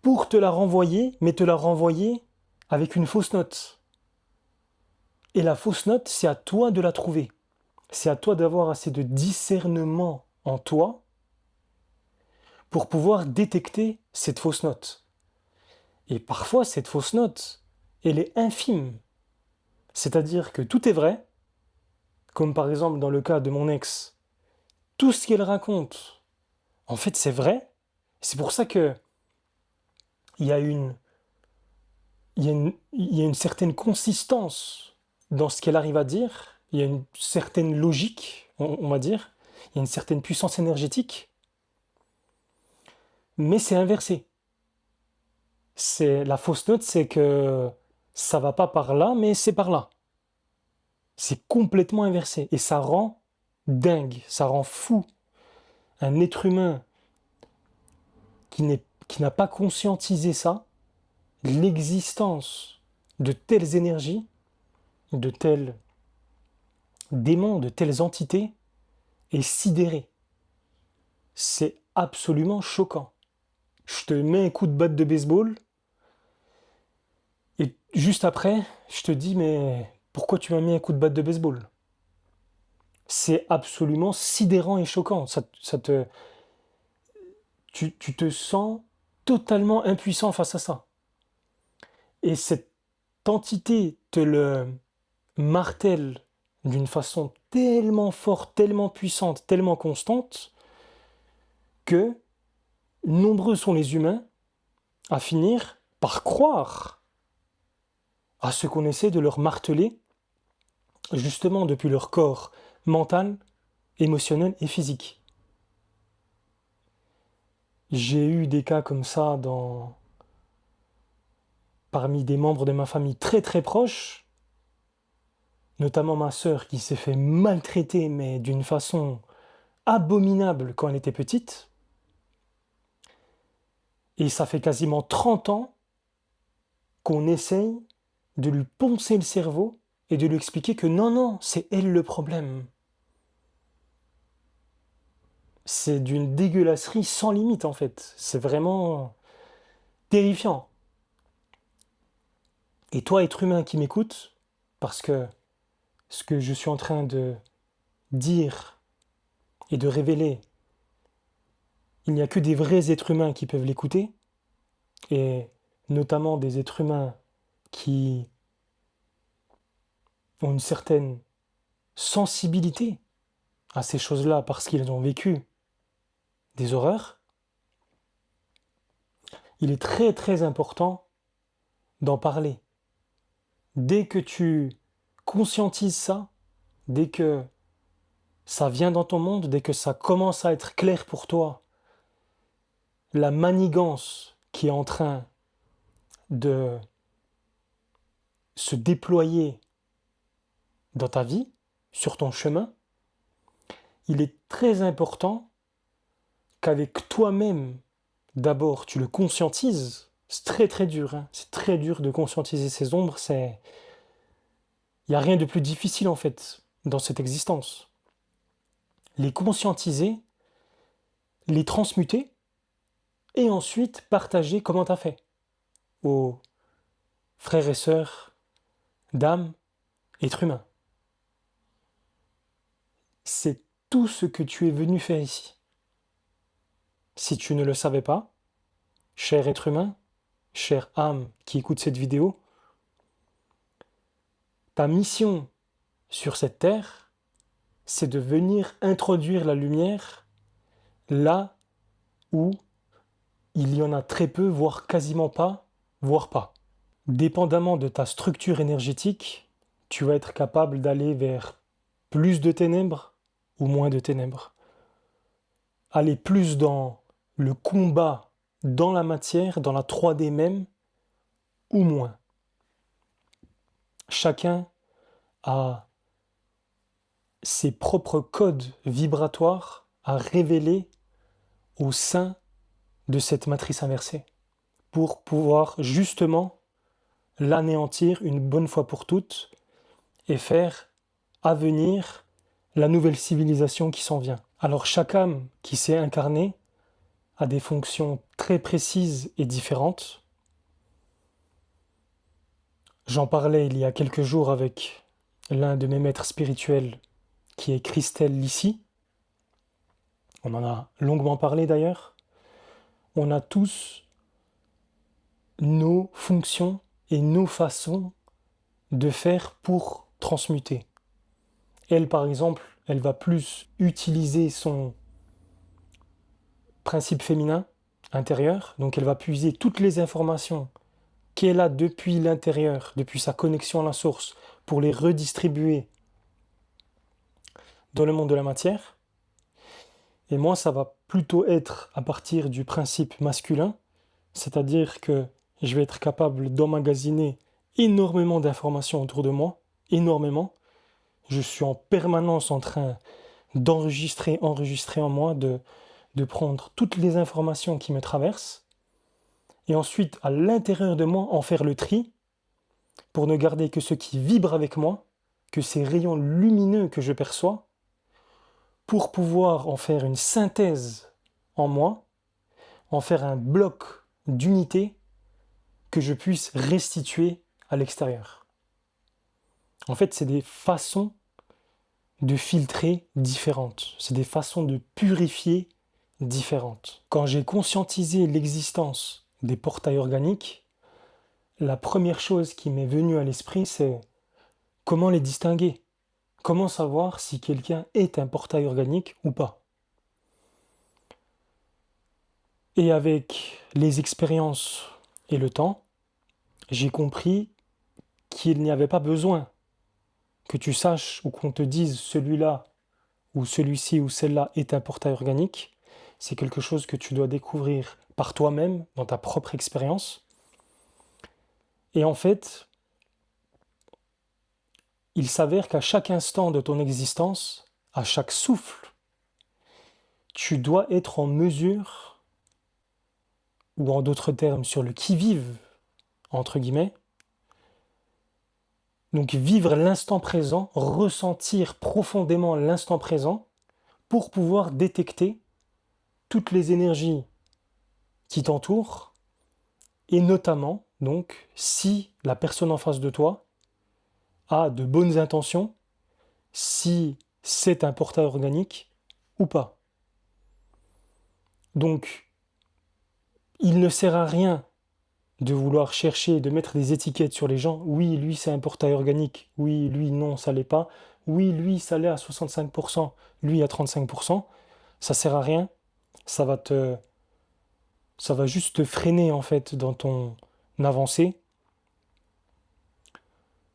pour te la renvoyer, mais te la renvoyer avec une fausse note. Et la fausse note, c'est à toi de la trouver. C'est à toi d'avoir assez de discernement en toi pour pouvoir détecter cette fausse note. Et parfois, cette fausse note, elle est infime. C'est-à-dire que tout est vrai, comme par exemple dans le cas de mon ex, tout ce qu'elle raconte, en fait, c'est vrai. C'est pour ça que il y a une, il y a une certaine consistance dans ce qu'elle arrive à dire. Il y a une certaine logique, on va dire. Il y a une certaine puissance énergétique. Mais c'est inversé. C'est la fausse note, c'est que ça va pas par là, mais c'est par là. C'est complètement inversé et ça rend dingue, ça rend fou. Un être humain qui n'a pas conscientisé ça, l'existence de telles énergies, de tels démons, de telles entités, est sidéré. C'est absolument choquant. Je te mets un coup de batte de baseball et juste après, je te dis mais pourquoi tu m'as mis un coup de batte de baseball? C'est absolument sidérant et choquant. Tu te sens totalement impuissant face à ça. Et cette entité te le martèle d'une façon tellement forte, tellement puissante, tellement constante, que nombreux sont les humains à finir par croire à ce qu'on essaie de leur marteler, justement depuis leur corps mental, émotionnel et physique. J'ai eu des cas comme ça parmi des membres de ma famille très très proches, notamment ma sœur qui s'est fait maltraiter, mais d'une façon abominable quand elle était petite. Et ça fait quasiment 30 ans qu'on essaye de lui poncer le cerveau et de lui expliquer que non, non, c'est elle le problème. C'est d'une dégueulasserie sans limite en fait. C'est vraiment terrifiant. Et toi, être humain qui m'écoute, parce que ce que je suis en train de dire et de révéler, il n'y a que des vrais êtres humains qui peuvent l'écouter, et notamment des êtres humains qui ont une certaine sensibilité à ces choses-là parce qu'ils ont vécu des horreurs. Il est très très important d'en parler. Dès que tu conscientises ça, dès que ça vient dans ton monde, dès que ça commence à être clair pour toi, la manigance qui est en train de se déployer dans ta vie, sur ton chemin, il est très important qu'avec toi-même, d'abord, tu le conscientises. C'est très très dur, hein. C'est très dur de conscientiser ces ombres. Il n'y a rien de plus difficile en fait dans cette existence. Les conscientiser, les transmuter, et ensuite partager comment tu as fait aux frères et sœurs, d'âme, êtres humains. C'est tout ce que tu es venu faire ici. Si tu ne le savais pas, cher être humain, chère âme qui écoute cette vidéo, ta mission sur cette terre, c'est de venir introduire la lumière là où il y en a très peu, voire quasiment pas, voire pas. Dépendamment de ta structure énergétique, tu vas être capable d'aller vers plus de ténèbres ou moins de ténèbres. Aller plus dans le combat, dans la matière, dans la 3D même, ou moins. Chacun a ses propres codes vibratoires à révéler au sein de cette matrice inversée pour pouvoir justement l'anéantir une bonne fois pour toutes et faire advenir la nouvelle civilisation qui s'en vient. Alors chaque âme qui s'est incarnée a des fonctions très précises et différentes. J'en parlais il y a quelques jours avec l'un de mes maîtres spirituels qui est Christelle Lissy. On en a longuement parlé d'ailleurs. On a tous nos fonctions et nos façons de faire pour transmuter. Elle, par exemple, elle va plus utiliser son principe féminin intérieur, donc elle va puiser toutes les informations qu'elle a depuis l'intérieur, depuis sa connexion à la source, pour les redistribuer dans le monde de la matière. Et moi, ça va plutôt être à partir du principe masculin, c'est-à-dire que je vais être capable d'emmagasiner énormément d'informations autour de moi, énormément. Je suis en permanence en train d'enregistrer, enregistrer en moi, de prendre toutes les informations qui me traversent, et ensuite, à l'intérieur de moi, en faire le tri, pour ne garder que ce qui vibre avec moi, que ces rayons lumineux que je perçois, pour pouvoir en faire une synthèse en moi, en faire un bloc d'unité que je puisse restituer à l'extérieur. En fait, c'est des façons de filtrer différentes, c'est des façons de purifier différentes. Quand j'ai conscientisé l'existence des portails organiques, la première chose qui m'est venue à l'esprit, c'est comment les distinguer? Comment savoir si quelqu'un est un portail organique ou pas? Et avec les expériences et le temps, j'ai compris qu'il n'y avait pas besoin que tu saches ou qu'on te dise celui-là ou celui-ci ou celle-là est un portail organique. C'est quelque chose que tu dois découvrir par toi-même, dans ta propre expérience. Et en fait, il s'avère qu'à chaque instant de ton existence, à chaque souffle, tu dois être en mesure, ou en d'autres termes, sur le qui-vive, entre guillemets, donc vivre l'instant présent, ressentir profondément l'instant présent pour pouvoir détecter toutes les énergies qui t'entourent et notamment, donc, si la personne en face de toi a de bonnes intentions, si c'est un portail organique ou pas. Donc, il ne sert à rien de vouloir chercher, de mettre des étiquettes sur les gens. Oui, lui, c'est un portail organique. Oui, lui, non, ça l'est pas. Oui, lui, ça l'est à 65%. Lui, à 35%. Ça sert à rien. Ça va juste te freiner, en fait, dans ton avancée.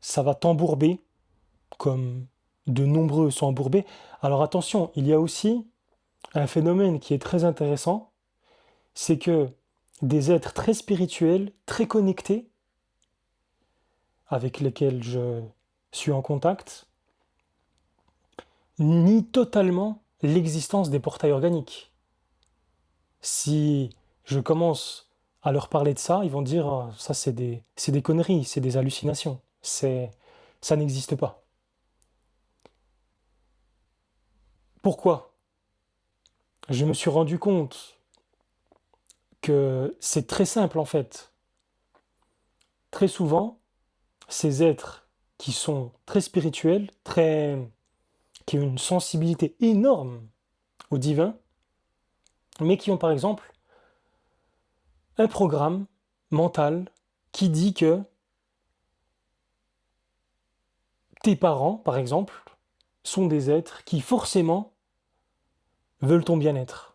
Ça va t'embourber, comme de nombreux sont embourbés. Alors attention, il y a aussi un phénomène qui est très intéressant, c'est que des êtres très spirituels, très connectés, avec lesquels je suis en contact, nient totalement l'existence des portails organiques. Si je commence à leur parler de ça, ils vont dire ah, ça c'est des conneries, c'est des hallucinations, ça n'existe pas. Pourquoi? Je me suis rendu compte que c'est très simple en fait. Très souvent, ces êtres qui sont très spirituels, qui ont une sensibilité énorme au divin, mais qui ont par exemple un programme mental qui dit que tes parents, par exemple, sont des êtres qui forcément veulent ton bien-être.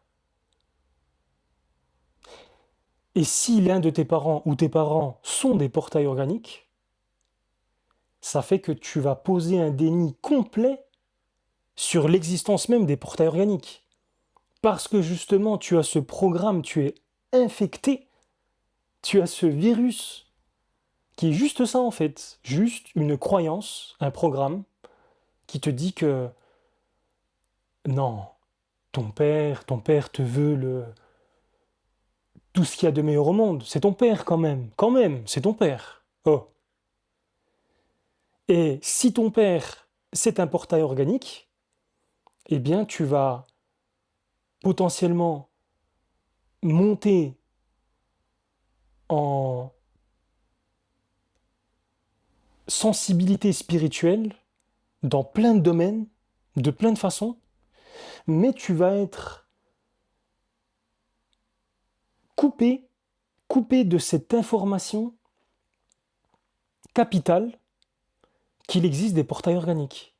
Et si l'un de tes parents ou tes parents sont des portails organiques, ça fait que tu vas poser un déni complet sur l'existence même des portails organiques. Parce que justement, tu as ce programme, tu es infecté, tu as ce virus qui est juste ça en fait, juste une croyance, un programme qui te dit que non, ton père te veut tout ce qu'il y a de meilleur au monde, c'est ton père quand même, c'est ton père. Oh. Et si ton père, c'est un portail organique, eh bien tu vas potentiellement monter en sensibilité spirituelle dans plein de domaines, de plein de façons, mais tu vas être coupé, coupé de cette information capitale qu'il existe des portails organiques,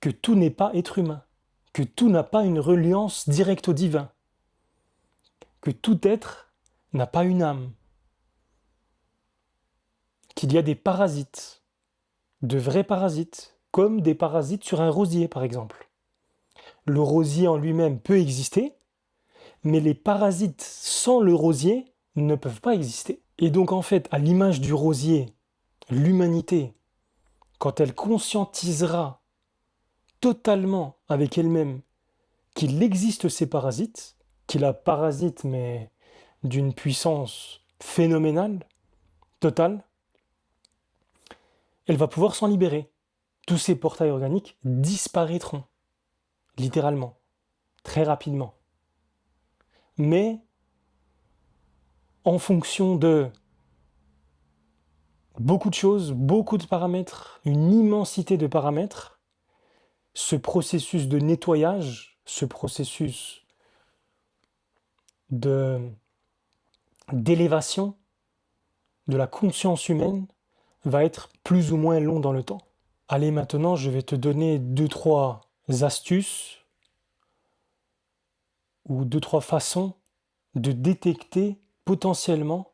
que tout n'est pas être humain, que tout n'a pas une reliance directe au divin, que tout être n'a pas une âme, qu'il y a des parasites, de vrais parasites, comme des parasites sur un rosier par exemple. Le rosier en lui-même peut exister, mais les parasites sans le rosier ne peuvent pas exister. Et donc en fait, à l'image du rosier, l'humanité, quand elle conscientisera totalement avec elle-même qu'il existe ces parasites, qu'il a parasite mais d'une puissance phénoménale, totale, elle va pouvoir s'en libérer. Tous ces portails organiques disparaîtront, littéralement, très rapidement. Mais en fonction de beaucoup de choses, beaucoup de paramètres, une immensité de paramètres, ce processus de nettoyage, ce processus d'élévation de la conscience humaine va être plus ou moins long dans le temps. Allez, maintenant, je vais te donner 2-3 astuces ou 2-3 façons de détecter potentiellement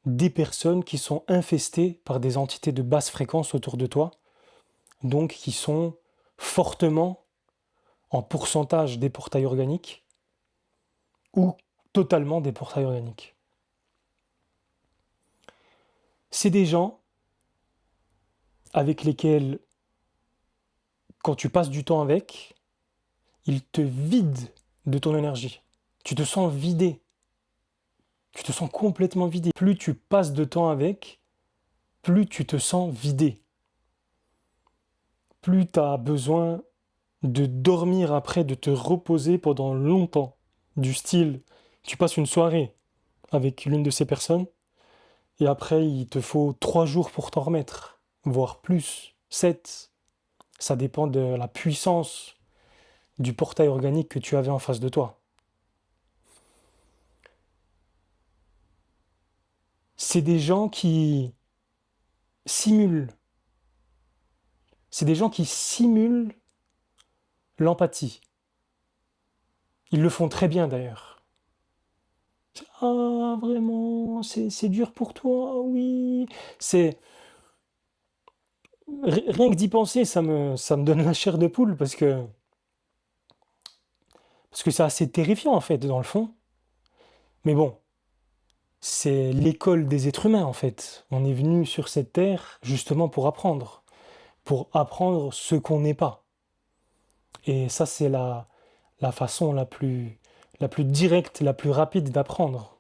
des personnes qui sont infestées par des entités de basse fréquence autour de toi, donc qui sont fortement en pourcentage des portails organiques ou totalement des portails organiques. C'est des gens avec lesquels, quand tu passes du temps avec, ils te vident de ton énergie. Tu te sens vidé. Tu te sens complètement vidé. Plus tu passes de temps avec, plus tu te sens vidé. Plus tu as besoin de dormir après, de te reposer pendant longtemps. Du style, tu passes une soirée avec l'une de ces personnes, et après il te faut 3 jours pour t'en remettre, voire plus, 7. Ça dépend de la puissance du portail organique que tu avais en face de toi. C'est des gens qui simulent. C'est des gens qui simulent l'empathie. Ils le font très bien d'ailleurs. Ah, vraiment, c'est dur pour toi, oui. C'est rien que d'y penser, ça me donne la chair de poule parce que c'est assez terrifiant en fait dans le fond. Mais bon, c'est l'école des êtres humains en fait. On est venu sur cette terre justement pour apprendre ce qu'on n'est pas. Et ça c'est la façon la plus directe, la plus rapide d'apprendre.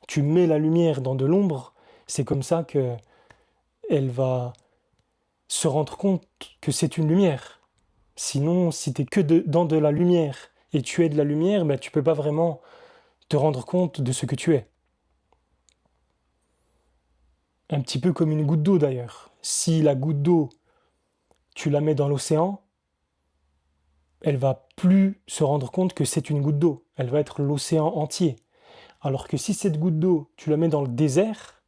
Tu mets la lumière dans de l'ombre, c'est comme ça que elle va se rendre compte que c'est une lumière. Sinon, si tu es dans de la lumière et tu es de la lumière, ben, tu peux pas vraiment te rendre compte de ce que tu es. Un petit peu comme une goutte d'eau d'ailleurs. Si la goutte d'eau, tu la mets dans l'océan, elle va plus se rendre compte que c'est une goutte d'eau. Elle va être l'océan entier. Alors que si cette goutte d'eau, tu la mets dans le désert,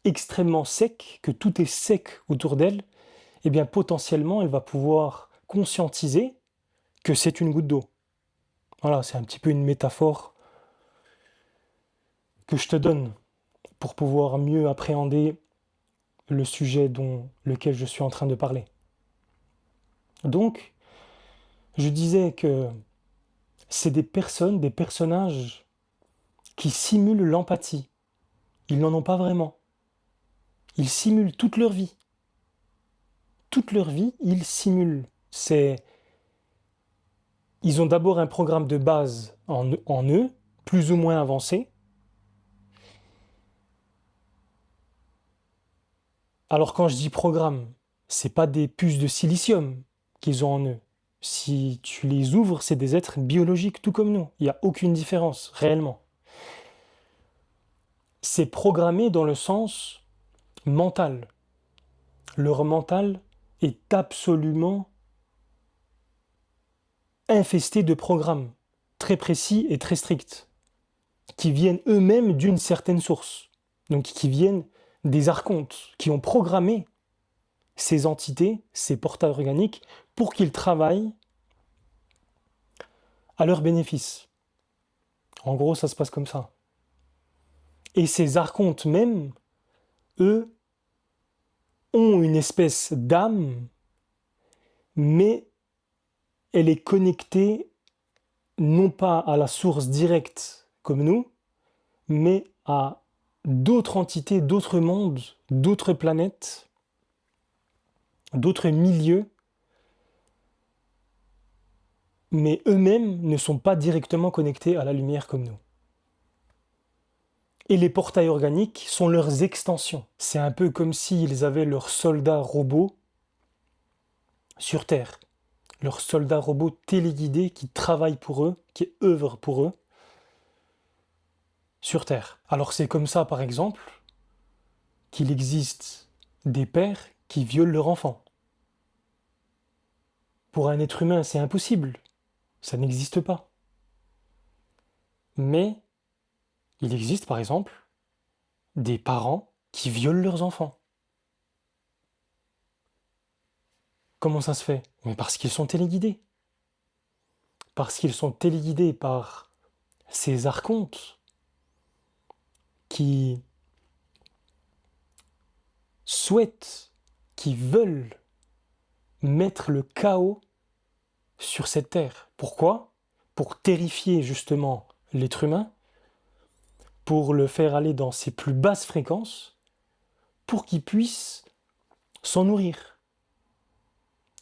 extrêmement sec, que tout est sec autour d'elle, eh bien potentiellement elle va pouvoir conscientiser que c'est une goutte d'eau. Voilà, c'est un petit peu une métaphore que je te donne pour pouvoir mieux appréhender le sujet dont lequel je suis en train de parler. Donc, je disais que c'est des personnes, des personnages qui simulent l'empathie. Ils n'en ont pas vraiment. Ils simulent toute leur vie. Toute leur vie, ils simulent. Ils ont d'abord un programme de base en eux, plus ou moins avancé. Alors quand je dis programme, c'est pas des puces de silicium qu'ils ont en eux. Si tu les ouvres, c'est des êtres biologiques tout comme nous. Il n'y a aucune différence, réellement. C'est programmé dans le sens mental. Leur mental est absolument infesté de programmes très précis et très stricts, qui viennent eux-mêmes d'une certaine source. Donc qui viennent des archontes, qui ont programmé ces entités, ces portails organiques, pour qu'ils travaillent à leur bénéfice. En gros, ça se passe comme ça. Et ces archontes même, eux, ont une espèce d'âme, mais elle est connectée non pas à la source directe comme nous, mais à d'autres entités, d'autres mondes, d'autres planètes, d'autres milieux, mais eux-mêmes ne sont pas directement connectés à la lumière comme nous. Et les portails organiques sont leurs extensions. C'est un peu comme s'ils avaient leurs soldats robots sur Terre. Leurs soldats robots téléguidés qui travaillent pour eux, qui œuvrent pour eux sur Terre. Alors c'est comme ça, par exemple, qu'il existe des pères qui violent leurs enfants. Pour un être humain, c'est impossible. Ça n'existe pas. Mais il existe, par exemple, des parents qui violent leurs enfants. Comment ça se fait? Mais parce qu'ils sont téléguidés. Parce qu'ils sont téléguidés par ces archontes qui souhaitent, qui veulent mettre le chaos sur cette terre. Pourquoi? Pour terrifier justement l'être humain, pour le faire aller dans ses plus basses fréquences, pour qu'il puisse s'en nourrir.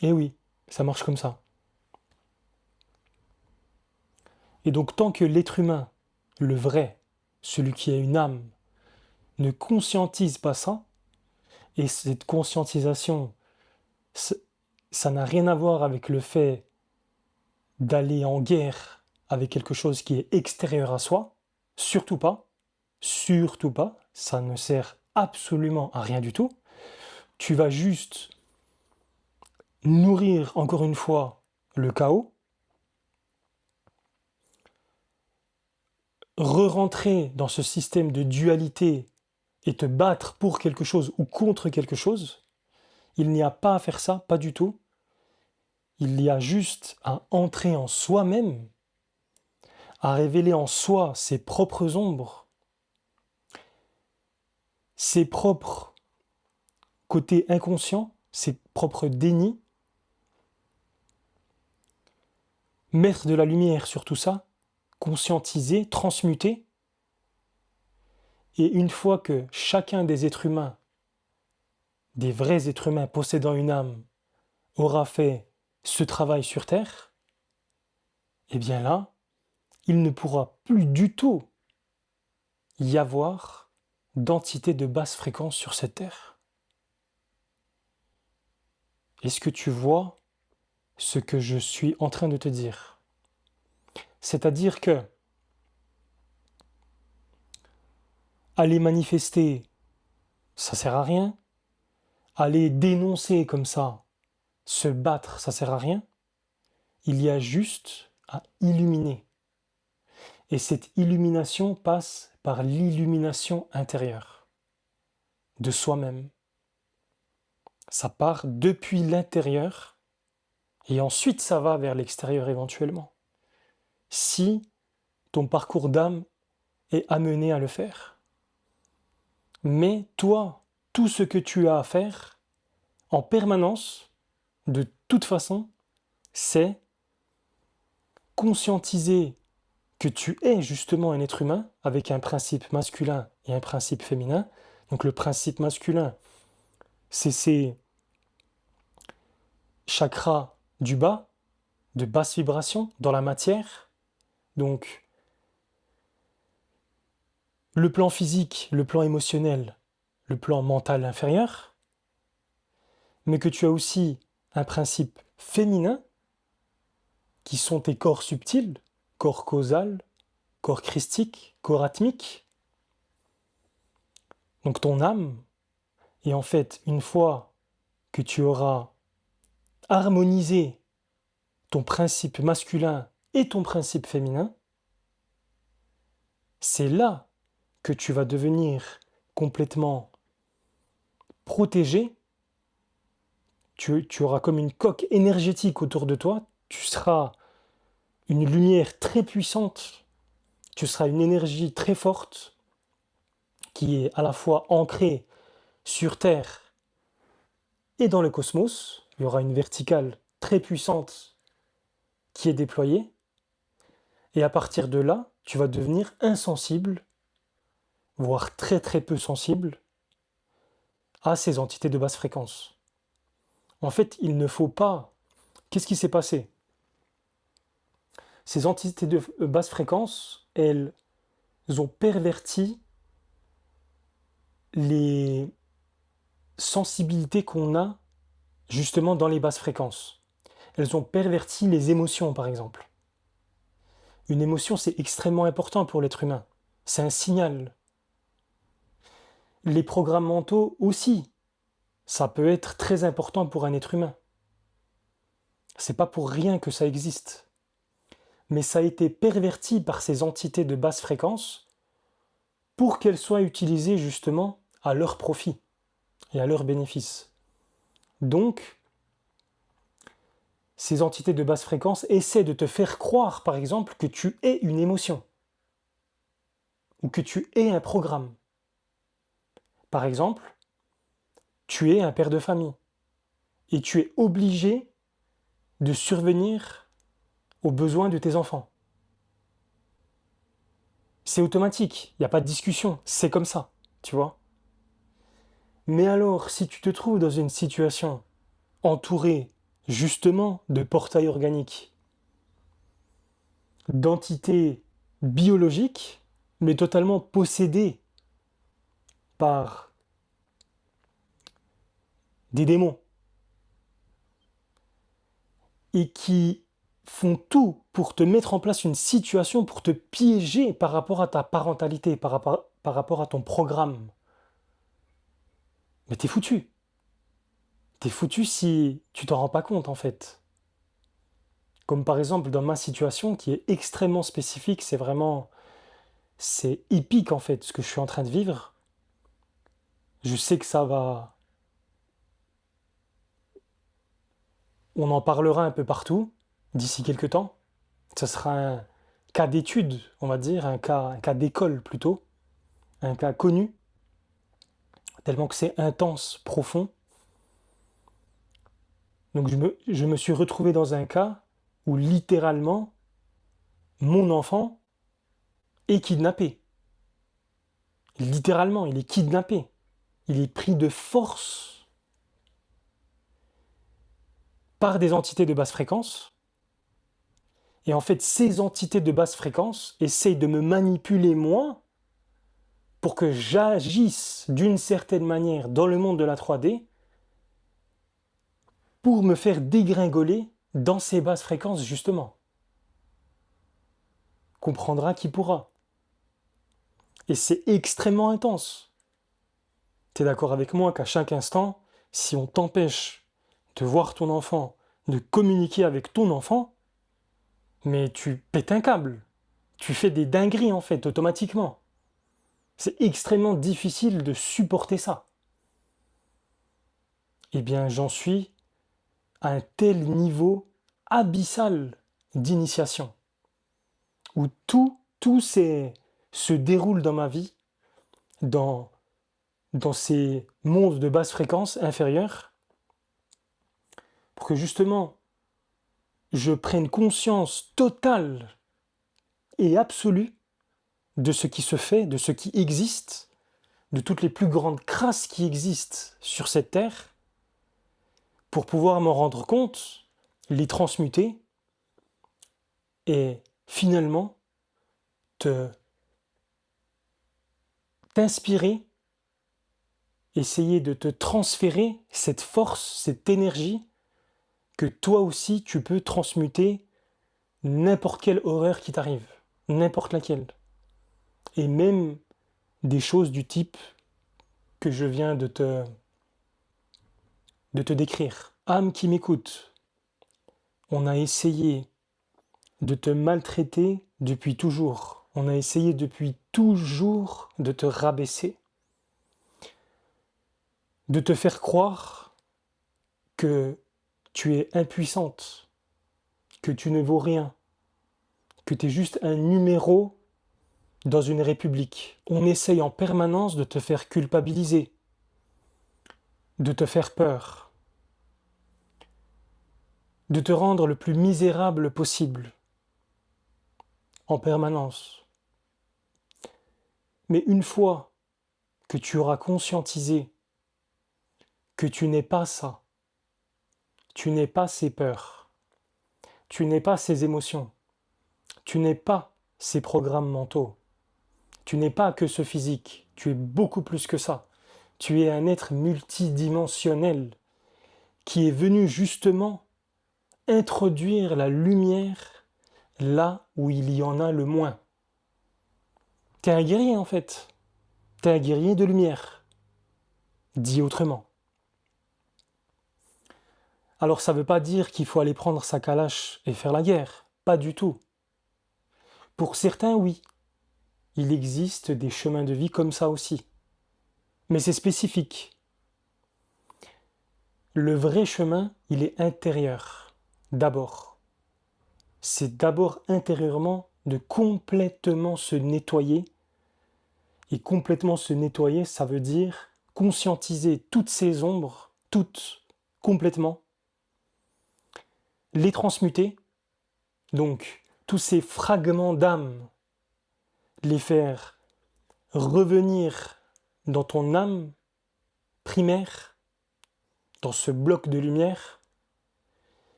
Et oui, ça marche comme ça. Et donc tant que l'être humain, le vrai, celui qui a une âme, ne conscientise pas ça, et cette conscientisation, ça n'a rien à voir avec le fait d'aller en guerre avec quelque chose qui est extérieur à soi, surtout pas, ça ne sert absolument à rien du tout. Tu vas juste nourrir encore une fois le chaos, re-rentrer dans ce système de dualité et te battre pour quelque chose ou contre quelque chose. Il n'y a pas à faire ça, pas du tout. Il y a juste à entrer en soi-même, à révéler en soi ses propres ombres, ses propres côtés inconscients, ses propres dénis, mettre de la lumière sur tout ça, conscientiser, transmuter. Et une fois que chacun des êtres humains, des vrais êtres humains possédant une âme, aura fait ce travail sur Terre, eh bien là, il ne pourra plus du tout y avoir d'entité de basse fréquence sur cette Terre. Est-ce que tu vois ce que je suis en train de te dire? C'est-à-dire que aller manifester, ça sert à rien. Aller dénoncer comme ça, se battre, ça sert à rien. Il y a juste à illuminer. Et cette illumination passe par l'illumination intérieure de soi-même. Ça part depuis l'intérieur et ensuite ça va vers l'extérieur éventuellement. Si ton parcours d'âme est amené à le faire. Mais toi, tout ce que tu as à faire en permanence, de toute façon, c'est conscientiser que tu es justement un être humain avec un principe masculin et un principe féminin. Donc le principe masculin, c'est ces chakras du bas, de basse vibration dans la matière. Donc le plan physique, le plan émotionnel, le plan mental inférieur, mais que tu as aussi un principe féminin qui sont tes corps subtils, corps causal, corps christique, corps atmique, donc ton âme. Et en fait, une fois que tu auras harmonisé ton principe masculin et ton principe féminin, c'est là que tu vas devenir complètement protégé. Tu auras comme une coque énergétique autour de toi, tu seras une lumière très puissante, tu seras une énergie très forte qui est à la fois ancrée sur Terre et dans le cosmos. Il y aura une verticale très puissante qui est déployée. Et à partir de là, tu vas devenir insensible, voire très très peu sensible à ces entités de basse fréquence. En fait, il ne faut pas... Qu'est-ce qui s'est passé? Ces entités de basse fréquence, elles ont perverti les sensibilités qu'on a justement dans les basses fréquences. Elles ont perverti les émotions, par exemple. Une émotion, c'est extrêmement important pour l'être humain. C'est un signal. Les programmes mentaux aussi, ça peut être très important pour un être humain. C'est pas pour rien que ça existe. Mais ça a été perverti par ces entités de basse fréquence pour qu'elles soient utilisées justement à leur profit et à leur bénéfice. Donc, ces entités de basse fréquence essaient de te faire croire, par exemple, que tu es une émotion ou que tu es un programme. Par exemple, tu es un père de famille et tu es obligé de survenir aux besoins de tes enfants. C'est automatique, il n'y a pas de discussion, c'est comme ça, tu vois. Mais alors, si tu te trouves dans une situation entourée justement de portails organiques, d'entités biologiques, mais totalement possédées par des démons, et qui font tout pour te mettre en place une situation, pour te piéger par rapport à ta parentalité, par rapport à ton programme, mais t'es foutu. T'es foutu si tu t'en rends pas compte en fait. Comme par exemple dans ma situation qui est extrêmement spécifique, c'est épique en fait ce que je suis en train de vivre. Je sais que on en parlera un peu partout d'ici quelques temps. Ce sera un cas d'étude, on va dire, un cas d'école plutôt, un cas connu, tellement que c'est intense, profond. Donc je me suis retrouvé dans un cas où littéralement mon enfant est kidnappé. Littéralement, il est kidnappé. Il est pris de force par des entités de basse fréquence. Et en fait, ces entités de basse fréquence essayent de me manipuler moi pour que j'agisse d'une certaine manière dans le monde de la 3D pour me faire dégringoler dans ces basses fréquences justement. Comprendra qui pourra. Et c'est extrêmement intense. Tu es d'accord avec moi qu'à chaque instant, si on t'empêche de voir ton enfant, de communiquer avec ton enfant, mais tu pètes un câble. Tu fais des dingueries en fait, automatiquement. C'est extrêmement difficile de supporter ça. Eh bien, j'en suis à un tel niveau abyssal d'initiation, où tout se déroule dans ma vie, dans ces mondes de basse fréquence inférieure, pour que justement je prenne conscience totale et absolue de ce qui se fait, de ce qui existe, de toutes les plus grandes crasses qui existent sur cette terre, pour pouvoir m'en rendre compte, les transmuter et finalement t'inspirer, essayer de te transférer cette force, cette énergie que toi aussi tu peux transmuter n'importe quelle horreur qui t'arrive, n'importe laquelle. Et même des choses du type que je viens de te décrire. Âme qui m'écoute, on a essayé de te maltraiter depuis toujours. On a essayé depuis toujours de te rabaisser, de te faire croire que tu es impuissante, que tu ne vaux rien, que tu es juste un numéro dans une république. On essaye en permanence de te faire culpabiliser, de te faire peur, de te rendre le plus misérable possible, en permanence. Mais une fois que tu auras conscientisé que tu n'es pas ça, tu n'es pas ces peurs, tu n'es pas ces émotions, tu n'es pas ces programmes mentaux, tu n'es pas que ce physique, tu es beaucoup plus que ça. Tu es un être multidimensionnel qui est venu justement introduire la lumière là où il y en a le moins. T'es un guerrier en fait. T'es un guerrier de lumière. Dit autrement. Alors ça ne veut pas dire qu'il faut aller prendre sa calache et faire la guerre. Pas du tout. Pour certains, oui. Il existe des chemins de vie comme ça aussi. Mais c'est spécifique. Le vrai chemin, il est intérieur. D'abord. C'est d'abord intérieurement de complètement se nettoyer. Et complètement se nettoyer, ça veut dire conscientiser toutes ces ombres, toutes, complètement, les transmuter, donc tous ces fragments d'âme, les faire revenir dans ton âme primaire, dans ce bloc de lumière,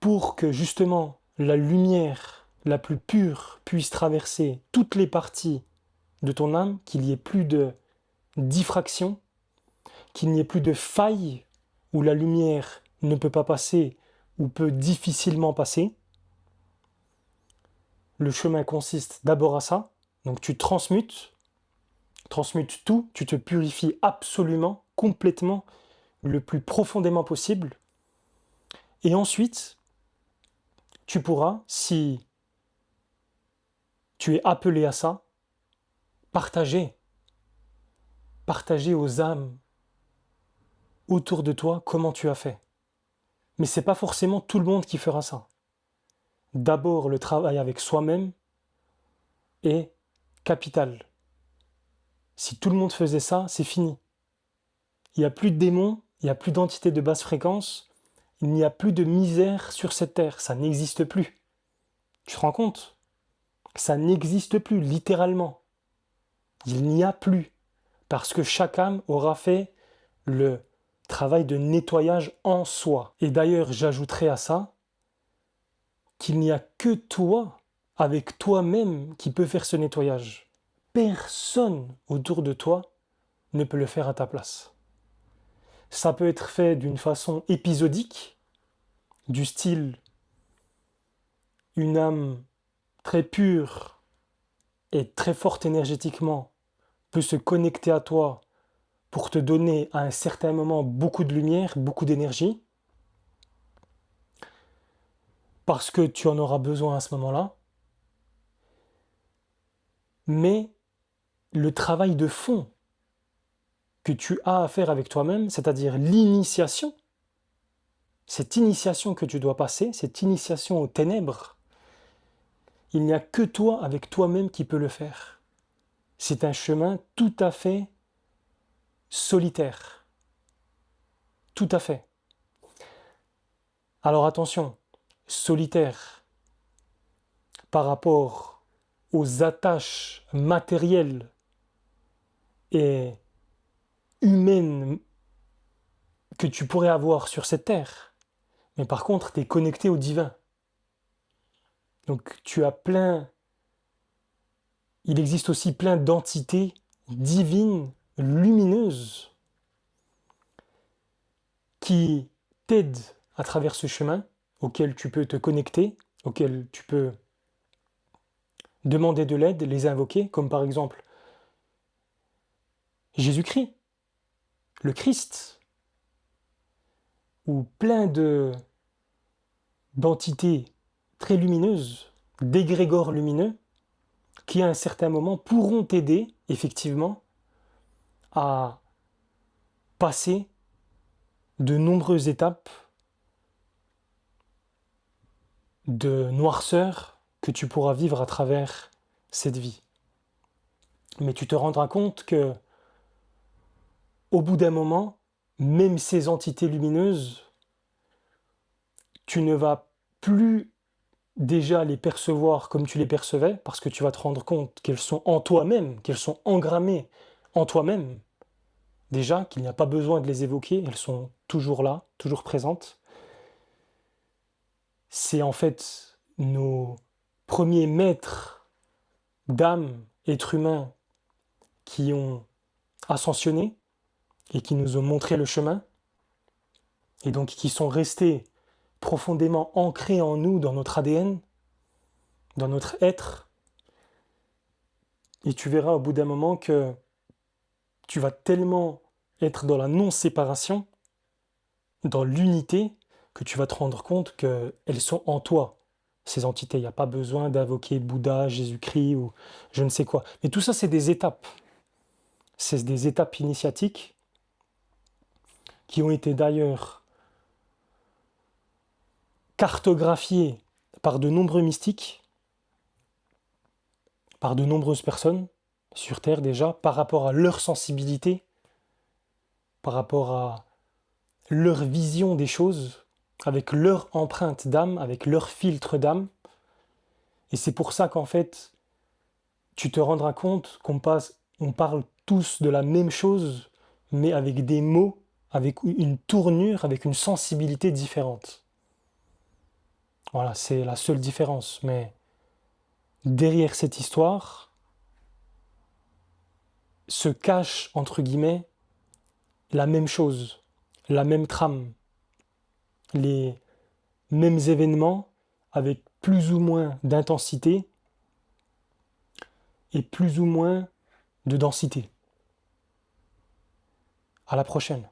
pour que justement la lumière la plus pure puisse traverser toutes les parties de ton âme, qu'il n'y ait plus de diffraction, qu'il n'y ait plus de faille où la lumière ne peut pas passer ou peut difficilement passer. Le chemin consiste d'abord à ça, donc tu transmutes tout, tu te purifies absolument, complètement, le plus profondément possible. Et ensuite, tu pourras, si tu es appelé à ça, partager aux âmes autour de toi comment tu as fait. Mais c'est pas forcément tout le monde qui fera ça. D'abord, le travail avec soi-même est capital. Si tout le monde faisait ça, c'est fini. Il n'y a plus de démons, il n'y a plus d'entités de basse fréquence, il n'y a plus de misère sur cette terre, ça n'existe plus. Tu te rends compte ? Ça n'existe plus, littéralement. Il n'y a plus. Parce que chaque âme aura fait le travail de nettoyage en soi. Et d'ailleurs, j'ajouterai à ça qu'il n'y a que toi, avec toi-même, qui peut faire ce nettoyage. Personne autour de toi ne peut le faire à ta place. Ça peut être fait d'une façon épisodique, du style une âme très pure et très forte énergétiquement peut se connecter à toi pour te donner à un certain moment beaucoup de lumière, beaucoup d'énergie, parce que tu en auras besoin à ce moment-là. Mais le travail de fond que tu as à faire avec toi-même, c'est-à-dire l'initiation, cette initiation que tu dois passer, cette initiation aux ténèbres, il n'y a que toi avec toi-même qui peux le faire. C'est un chemin tout à fait solitaire. Tout à fait. Alors attention, solitaire par rapport aux attaches matérielles et humaines que tu pourrais avoir sur cette terre. Mais par contre, tu es connecté au divin. Donc il existe aussi plein d'entités divines, lumineuses, qui t'aident à travers ce chemin, auquel tu peux te connecter, auquel tu peux demander de l'aide, les invoquer, comme par exemple Jésus-Christ, le Christ, ou plein d'entités très lumineuses, d'égrégores lumineux, qui à un certain moment pourront t'aider, effectivement, à passer de nombreuses étapes de noirceur que tu pourras vivre à travers cette vie. Mais tu te rendras compte que, au bout d'un moment, même ces entités lumineuses, tu ne vas plus déjà les percevoir comme tu les percevais, parce que tu vas te rendre compte qu'elles sont en toi-même, qu'elles sont engrammées en toi-même. Déjà, qu'il n'y a pas besoin de les évoquer, elles sont toujours là, toujours présentes. C'est en fait nos premiers maîtres d'âme, êtres humains, qui ont ascensionné et qui nous ont montré le chemin, et donc qui sont restés profondément ancrés en nous, dans notre ADN, dans notre être. Et tu verras au bout d'un moment que tu vas tellement être dans la non-séparation, dans l'unité, que tu vas te rendre compte qu'elles sont en toi, ces entités. Il n'y a pas besoin d'invoquer Bouddha, Jésus-Christ ou je ne sais quoi. Mais tout ça, c'est des étapes. C'est des étapes initiatiques qui ont été d'ailleurs cartographiées par de nombreux mystiques, par de nombreuses personnes sur Terre déjà, par rapport à leur sensibilité par rapport à leur vision des choses, avec leur empreinte d'âme, avec leur filtre d'âme. Et c'est pour ça qu'en fait, tu te rendras compte on parle tous de la même chose, mais avec des mots, avec une tournure, avec une sensibilité différente. Voilà, c'est la seule différence. Mais derrière cette histoire se cache, entre guillemets, la même chose, la même trame, les mêmes événements avec plus ou moins d'intensité et plus ou moins de densité. À la prochaine.